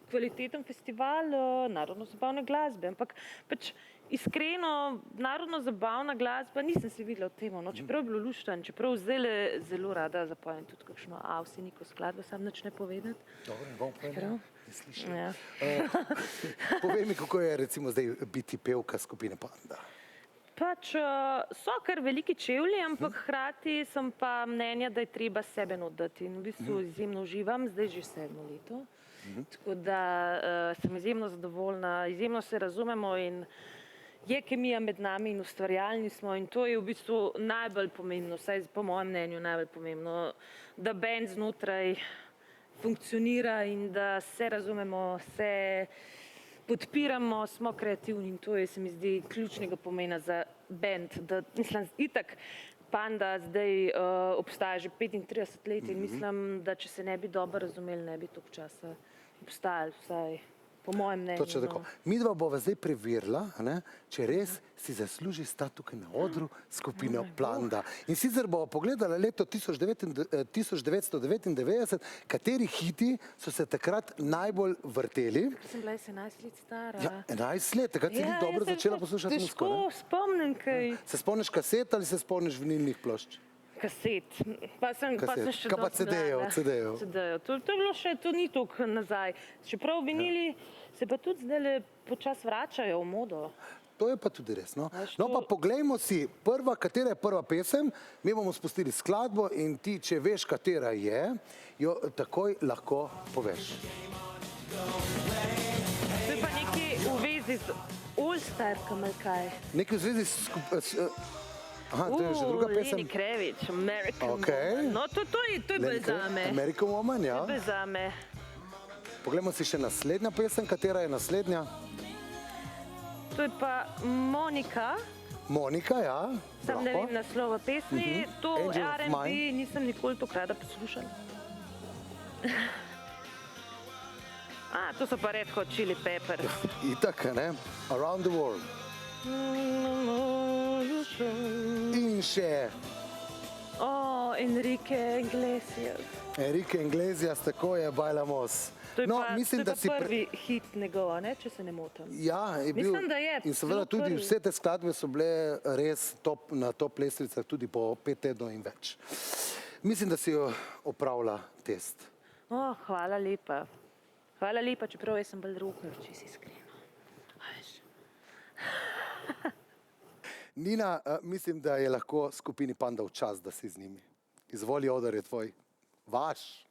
kvaliteten festival narodno-zabavne glasbe. Ampak pač iskreno, narodno-zabavna glasba, nisem se videla v tem, no, čeprav je bilo luštan, čeprav zdaj zelo rada zapojem tudi kakšno Avseniko skladbo, sam nič ne povedati. Dobro, ne bom povedal. Ne slišim. Ja. Povej mi, kako je recimo zdaj biti pevka skupine Panda. Pač so kar veliki čevlji, ampak hkrati sem pa mnenja, da je treba sebe nuditi. In v bistvu izjemno uživam, zdaj že 7 leto. Tako da sem izjemno zadovoljna, izjemno se razumemo in je kemija med nami in ustvarjalni smo in to je v bistvu najbolj pomembno, vsaj po mojem mnenju najbolj pomembno, da band znotraj funkcionira in da se razumemo, se podpiramo, smo kreativni in to je, se mi zdi, ključnega pomena za band. Da, mislim, itak Panda zdaj obstaja že 35 let in mislim, da če se ne bi dobro razumeli, ne bi toliko časa obstajali, vsaj po mojem mnenju. Točno tako. Midva bova zdaj preverila, a ne, če res si zasluži stati tukaj na odru skupine Panda. In sicer bova pogledala leto 1999, kateri hiti so se takrat najbolj vrteli. Sem bila 11 let stara. Ja, 11 let, takrat si ti dobro jaz se začela pač poslušati muziko, ne? Težko spomnim kaj Se spomniš kaset ali se spomniš vinilnih plošč? kaset. Pa sem Kaset. še Kaj pa dosti CD-jev, mlada. CD-jev? CD-jev. To je bilo še, to ni toliko nazaj. Čeprav vinili se pa tudi zdaj počasi vračajo v modo. To je pa tudi res. No, Veš, no pa to- poglejmo si, katera je prva pesem, mi bomo spustili skladbo in ti, če veš, katera je, jo takoj lahko poveš. To je pa nekaj v vezi z All-Starkom ali kaj. Nekaj v zvezi aha, to je že druga pesem. Lenny Kravitz, American Okej. Woman. No, to je bolj zame. American Woman, ja. To je bolj zame. Poglejmo si še naslednja pesem, katera je naslednja? To je pa Monika, Monika, ja. sam ne vem naslova pesmi. To Angel of R&B Mine. nisem nikoli tako rada poslušala. To so pa Red Hot Chili Peppers. Itak, ne? Around the World. In še Enrique Iglesias. Enrique Iglesias, tako je, Bailamos. To je pa, mislim, to je da si pa prvi hit njegov, ne, če se ne motim. Ja, je bil. Mislim, da je In seveda celo tudi prvi. vse te skladbe so bile res na top lestvicah tudi po 5 tednov in več. Mislim, da si jo opravila test. Hvala lepa. Hvala lepa, čeprav jaz sem bolj rocker, če si iskrena. Nina, mislim, da je lahko skupini Panda v čas, da si z njimi. Izvoli, oder je tvoj. Vaš.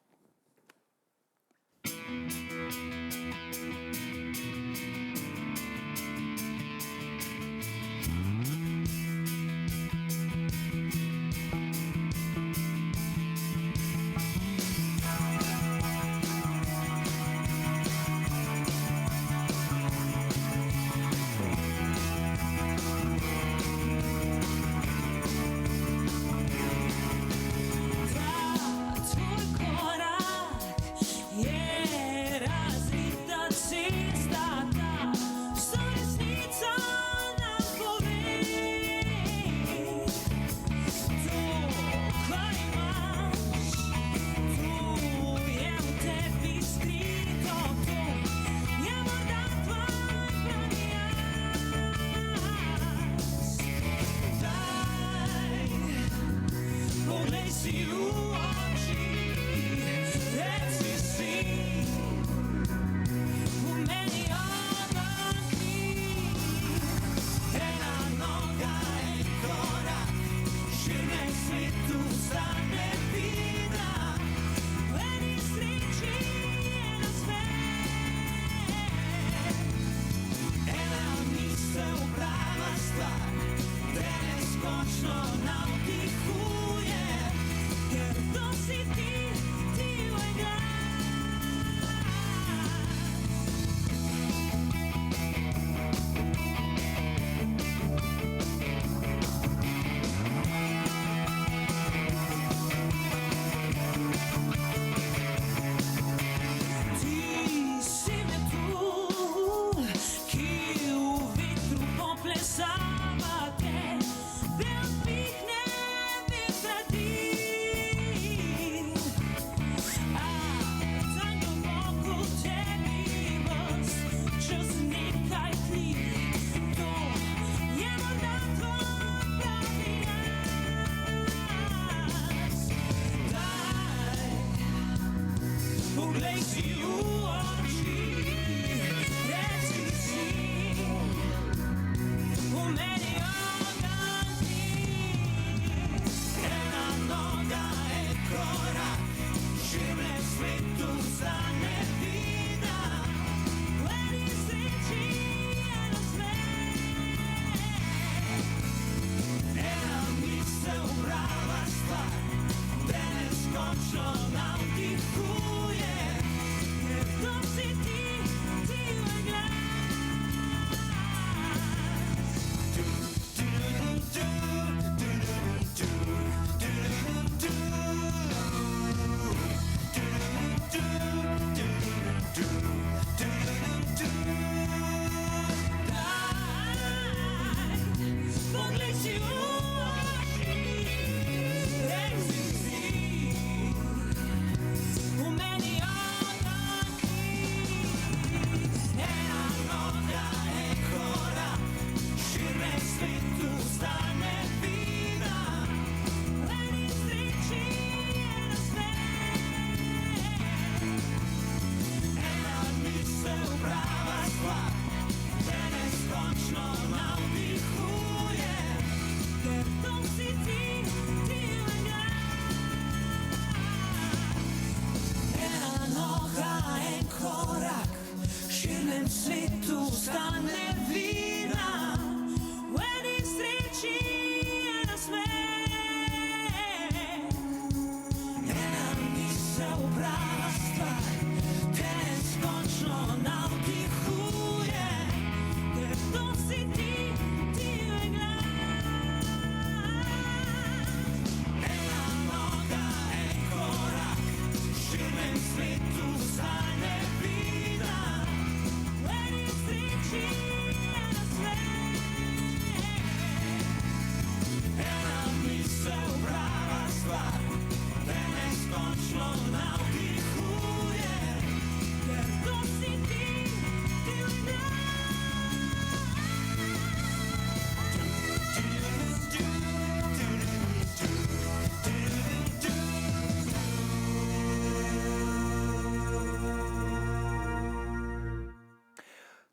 Tvoj korak je razvita cesta, vsa resnica nam pove. To, kar imaš, to je v tebi skrito, to je morda tvoj pravi jaz. Daj, poglej si v oči, reci si, v meni oganki. Ena noga, en korak, širne svetu stane vida. V eni sreči, ena svet. Ena misel, prava stvar, te neskončno navdihuje, ker to si ti, ti moj glas. Ti si metulj, ki v vetru poplesavate, vel pihne vetrati. Tam globoko v tebi vas čez nekaj dni, to je morda tvoj pravi jaz. Daj, poglej si v oči, reci si, v meni oganki. Ena noga, en korak, širne svetu stane vida. V eni sreči, ena svet. Ena misel, prava stvar, te neskončno navdihuje, ker to si ti,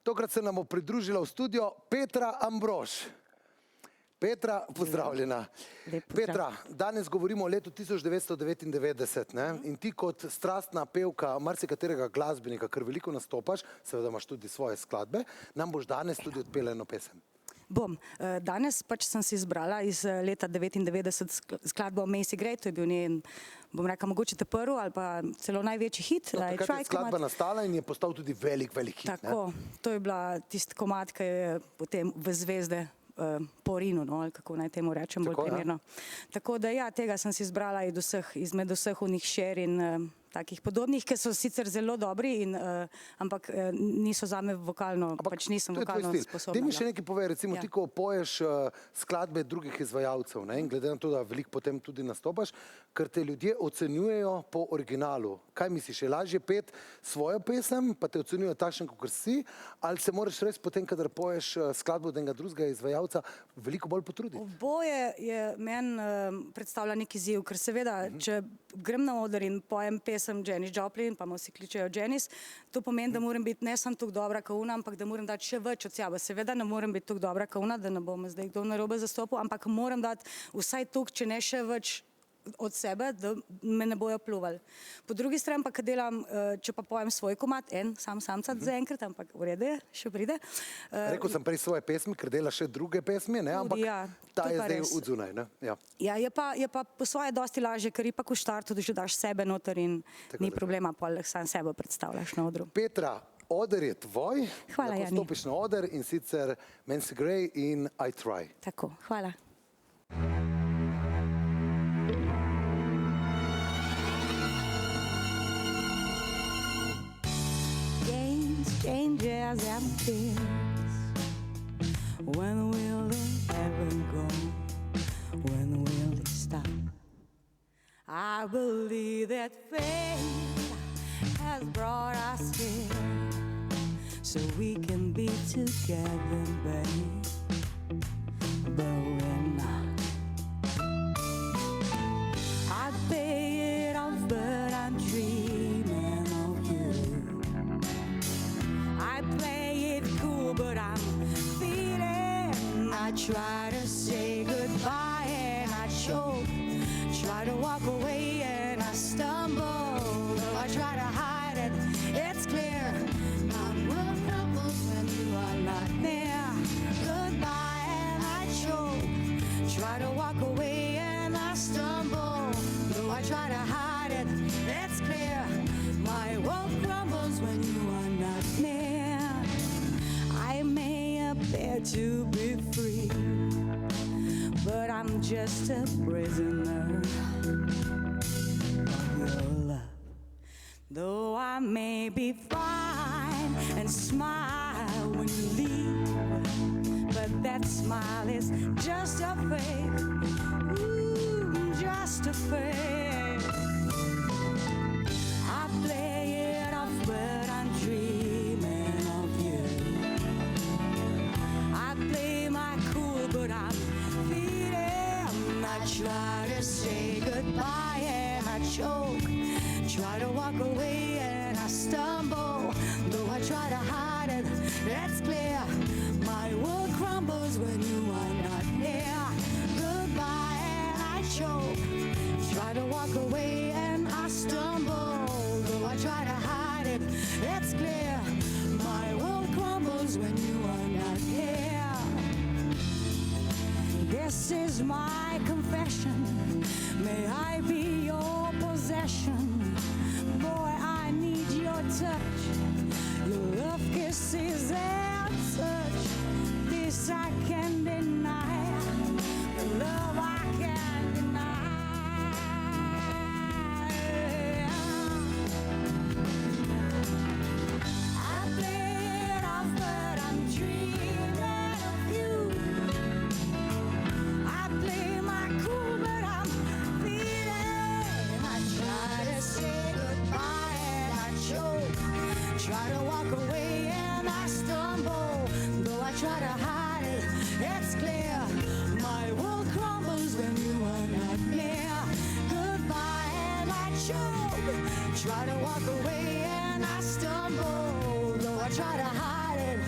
Tokrat se nam bo pridružila v studio Petra Ambrož. Petra, pozdravljena. Lep pozdrav. Petra, danes govorimo o letu 1999, ne? In ti kot strastna pevka marsikaterega glasbenika, ker veliko nastopaš, seveda imaš tudi svoje skladbe, nam boš danes tudi odpela eno pesem. Bom. Danes pač sem si izbrala iz leta 99 skladbo Macy Gray, to je bil njen, bom rekla, mogoče prvi ali pa celo največji hit. No, takrat je skladba nastala in je postal tudi velik hit. Tako, to je bila tisti komad, ki je potem v zvezde porinu, no, ali kako naj temu rečem, bolj primerno. Tako da ja, tega sem si izbrala izmed vseh unih šer in takih podobnih, ki so sicer zelo dobri, ampak niso zame vokalno, pač nisem vokalno sposobna. Daj mi še nekaj povej, recimo ti, ko poješ skladbe drugih izvajalcev, in glede na to, da veliko potem tudi nastopaš, ker te ljudje ocenjujejo po originalu. Kaj misliš, je lažje pet svojo pesem, pa te ocenjujejo takšen, kakor si, ali se moraš res potem, kadar poješ skladbo od enega drugega izvajalca, veliko bolj potruditi? Oboje je meni predstavlja neki izziv, ker seveda, če grem na oder in pojem pesem Janis Joplin, pa me vsi kličejo Janis, to pomeni, da moram biti ne samo tako dobra kot ona, ampak da moram dati še več od sebe. Seveda ne moram biti tako dobra kot ona, da ne bom zdaj kdo narobe zastopil, ampak moram dati vsaj toliko, če ne še več od sebe, da me ne bojo pljuvali. Po drugi strani pa, kad delam, če pa pojem svoj komad, samcat zaenkrat, ampak v redu je, še pride. Rekel sem prej svoje pesmi, ker dela še druge pesmi, ampak ta je zdaj odzunaj. Ja, je pa po svoje dosti lažje, ker ipak v štartu, da že daš sebe noter in ni problema, pol sam sebe predstavljaš na odru. Petra, oder je tvoj, Hvala, lahko stopiš na oder in sicer Macy Gray in I Try. Tako, hvala. Changes and fears. When will they ever go? When will they stop? I believe that fate has brought us here, so we can be together, babe. But we're not. I pay it off, but I'm dreaming of you. I play it cool, but I'm feeling. I try to say goodbye and I choke. Try to walk away and I stumble. Though I try to hide it, it's clear. My world crumbles when you are not near. Goodbye and I choke. Try to walk away and I stumble. Though I try to hide it, it's clear. My world crumbles when you are not near. I may appear to be free, but I'm just a prisoner of your love. Though I may be fine and smile when you leave, but that smile is just a fake, just a fake. I play it off, but I'm dreaming of you. I play my cool, but I'm feeling. I try to say goodbye and I choke. Try to walk away and I stumble. Though I try to hide it, it's clear. My world crumbles when you are not near. Goodbye and I choke. Try to walk away and I stumble. Though I try to hide it, it's clear. My world crumbles when you are not here. This is my confession. May I be your possession. Boy, I need your touch. Your love kisses and touch. This I can deny. The love I can't deny. I play it off, but I'm dreaming of you. I play my cool, but I'm feeling. I try to say goodbye and I choke. Try to walk away and I stumble. Though I try to hide it, it's clear. My world crumbles when you are not near. Goodbye and I choke. Try to walk away and I stumble. Though I try to hide it,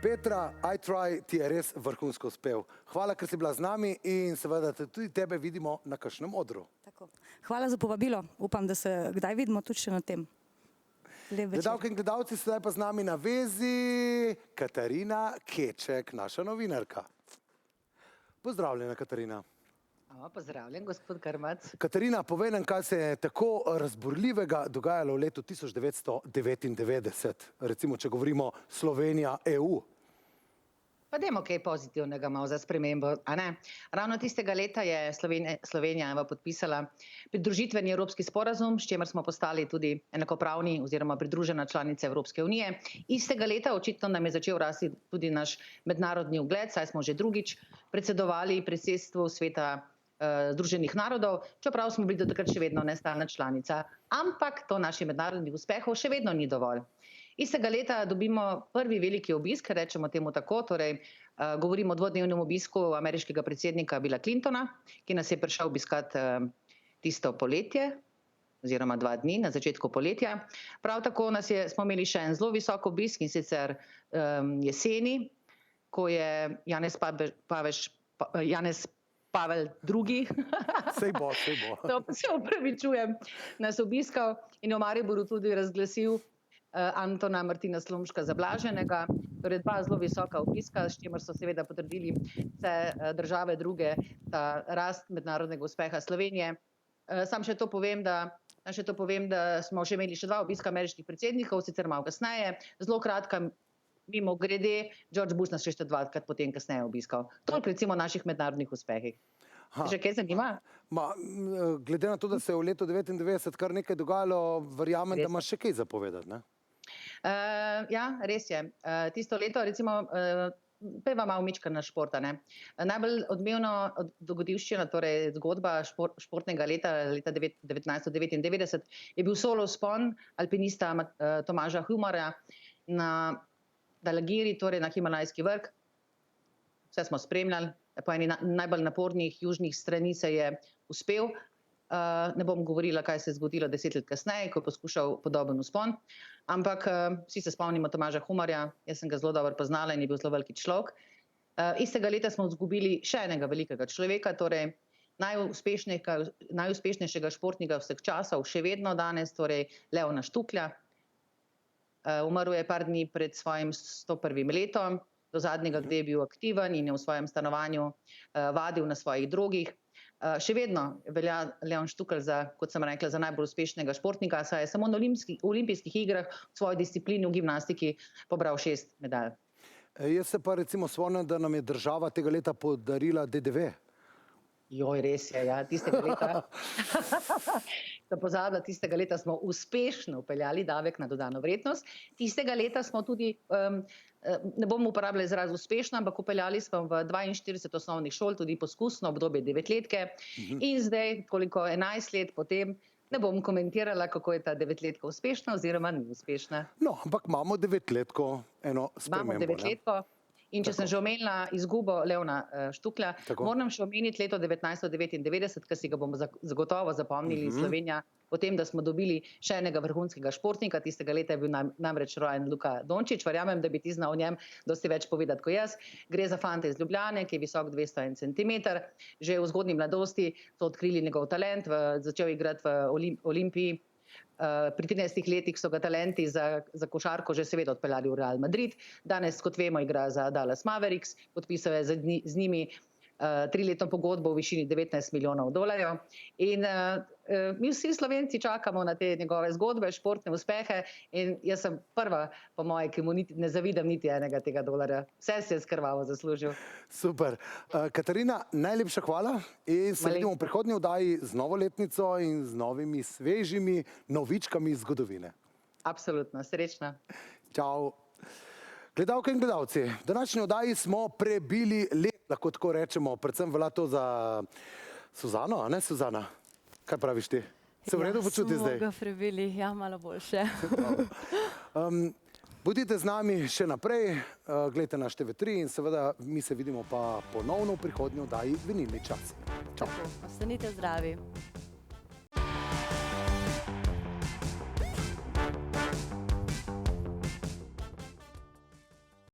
Petra, I Try ti je res vrhunsko uspel. Hvala, ker si bila z nami in seveda tudi tebe vidimo na kakšnem odru. Tako. Hvala za povabilo. Upam, da se kdaj vidimo tudi še na tem. Lep večer. Gledalke in gledalci, sedaj pa z nami na vezi Katarina Keček, naša novinarka. Pozdravljena, Katarina. Pozdravljen, gospod Krmac. Katarina, povej nam, kaj se je tako razburljivega dogajalo v letu 1999, recimo, če govorimo Slovenija, EU. Pa dajmo kaj pozitivnega malo za spremembo, a ne? Ravno tistega leta je Slovenija podpisala pridružitveni evropski sporazum, s čimer smo postali tudi enakopravni oziroma pridružena članica Evropske unije. Istega leta očitno nam je začel rasti tudi naš mednarodni ugled, saj smo že drugič predsedovali predsedstvu Sveta Združenih narodov, čeprav smo bili do takrat še vedno nestalna članica. Ampak to naših mednarodnih uspehov še vedno ni dovolj. Istega leta dobimo prvi veliki obisk, rečemo temu tako, torej govorimo o dvodnevnem obisku ameriškega predsednika Billa Clintona, ki nas je prišel obiskat tisto poletje, oziroma 2 dni na začetku poletja. Prav tako smo imeli še en zelo visok obisk, in sicer jeseni, ko je Janez Pavel II. Sej bo. Se opravičujem, nas obiskal in v Mariboru tudi razglasil Antona Martina Slomška za blaženega. Torej 2 zelo visoka obiska, s čimer so seveda potrdili vse države druge ta rast mednarodnega uspeha Slovenije. Sam še to povem, da smo še imeli še 2 obiska ameriških predsednikov, sicer malo kasneje, zelo kratka. Mimo grede, George Bush nas še 2-krat potem kasneje obiskal. Toliko recimo o naših mednarodnih uspehih. Še kaj zanima? Glede na to, da se je v letu 1999 kar nekaj dogajalo, verjamem, da imaš še kaj za povedati, ne? Ja, res je. Tisto leto, recimo, peva malo mička na športa, ne. Najbolj odmevno dogodivščina, torej zgodba športnega leta 1999, je bil solo vzpon alpinista Tomaža Humarja na Dalagiri, torej na Himalajski vrh. Vse smo spremljali, po eni najbolj napornih južnih strani se je uspel. Ne bom govorila, kaj se je zgodilo 10 let kasneje, ko je poskušal podoben vzpon, ampak vsi se spomnimo Tomaža Humarja, jaz sem ga zelo dobro poznala in je bil zelo veliki človek. Istega leta smo izgubili še enega velikega človeka, torej najuspešnejšega športnika vseh časov, še vedno danes, torej Leona Štuklja. Umrl je par dni pred svojim 101. letom, do zadnjega, kdaj je bil aktiven in je v svojem stanovanju vadil na svojih drogih. Še vedno velja Leon Štukelj za, kot sem rekla, za najbolj uspešnega športnika, saj je samo na olimpijskih igrah v svoji disciplini v gimnastiki pobral 6 medalj. Jaz se pa recimo spomnim, da nam je država tega leta podarila DDV. Joj, res je, ja, tistega leta. Da pozabila, tistega leta smo uspešno vpeljali davek na dodano vrednost. Tistega leta smo tudi, ne bom uporabljala izraz uspešno, ampak vpeljali smo v 42 osnovnih šol tudi poskusno obdobje 9-letke. In zdaj, koliko 11 let potem, ne bom komentirala, kako je ta 9-letka uspešna oziroma ni uspešna. No, ampak imamo 9-letko, eno spremembo. Imamo 9-letko. In če sem že omenila izgubo Leona Štuklja, moram še omeniti leto 1999, ki si ga bomo zagotovo zapomnili Slovenija, potem, da smo dobili še enega vrhunskega športnika. Tistega leta je bil namreč rojen Luka Dončić. Verjamem, da bi ti znal o njem dosti več povedati kot jaz. Gre za fanta iz Ljubljane, ki je visok 201 centimeter. Že v zgodnji mladosti so odkrili njegov talent, začel igrati v Olimpiji. Pri 13 letih so ga talenti za košarko že seveda odpeljali v Real Madrid. Danes, kot vemo, igra za Dallas Mavericks, podpisal je z njimi 3-letno pogodbo v višini $19 milijonov. In mi vsi Slovenci čakamo na te njegove zgodbe, športne uspehe in jaz sem prva, po moje, ki mu ne zavidam niti enega tega dolarja. Vse se je skrvavo zaslužil. Super. Katarina, najlepša hvala in se vidimo v prihodnji oddaji z novoletnico in z novimi svežimi novičkami iz zgodovine. Absolutno, srečno. Čau. Gledalke in gledalci, v današnji oddaji smo prebili let, lahko tako rečemo, predvsem velja to za Suzano, a ne Suzana? Kaj praviš ti? Se v redu počuti zdaj? Smo ga prebili, ja, malo boljše. Bodite z nami še naprej, gledajte naš TV3 in seveda mi se vidimo pa ponovno v prihodnji oddaji Vinilni časi. Čau. Ostanite zdravi.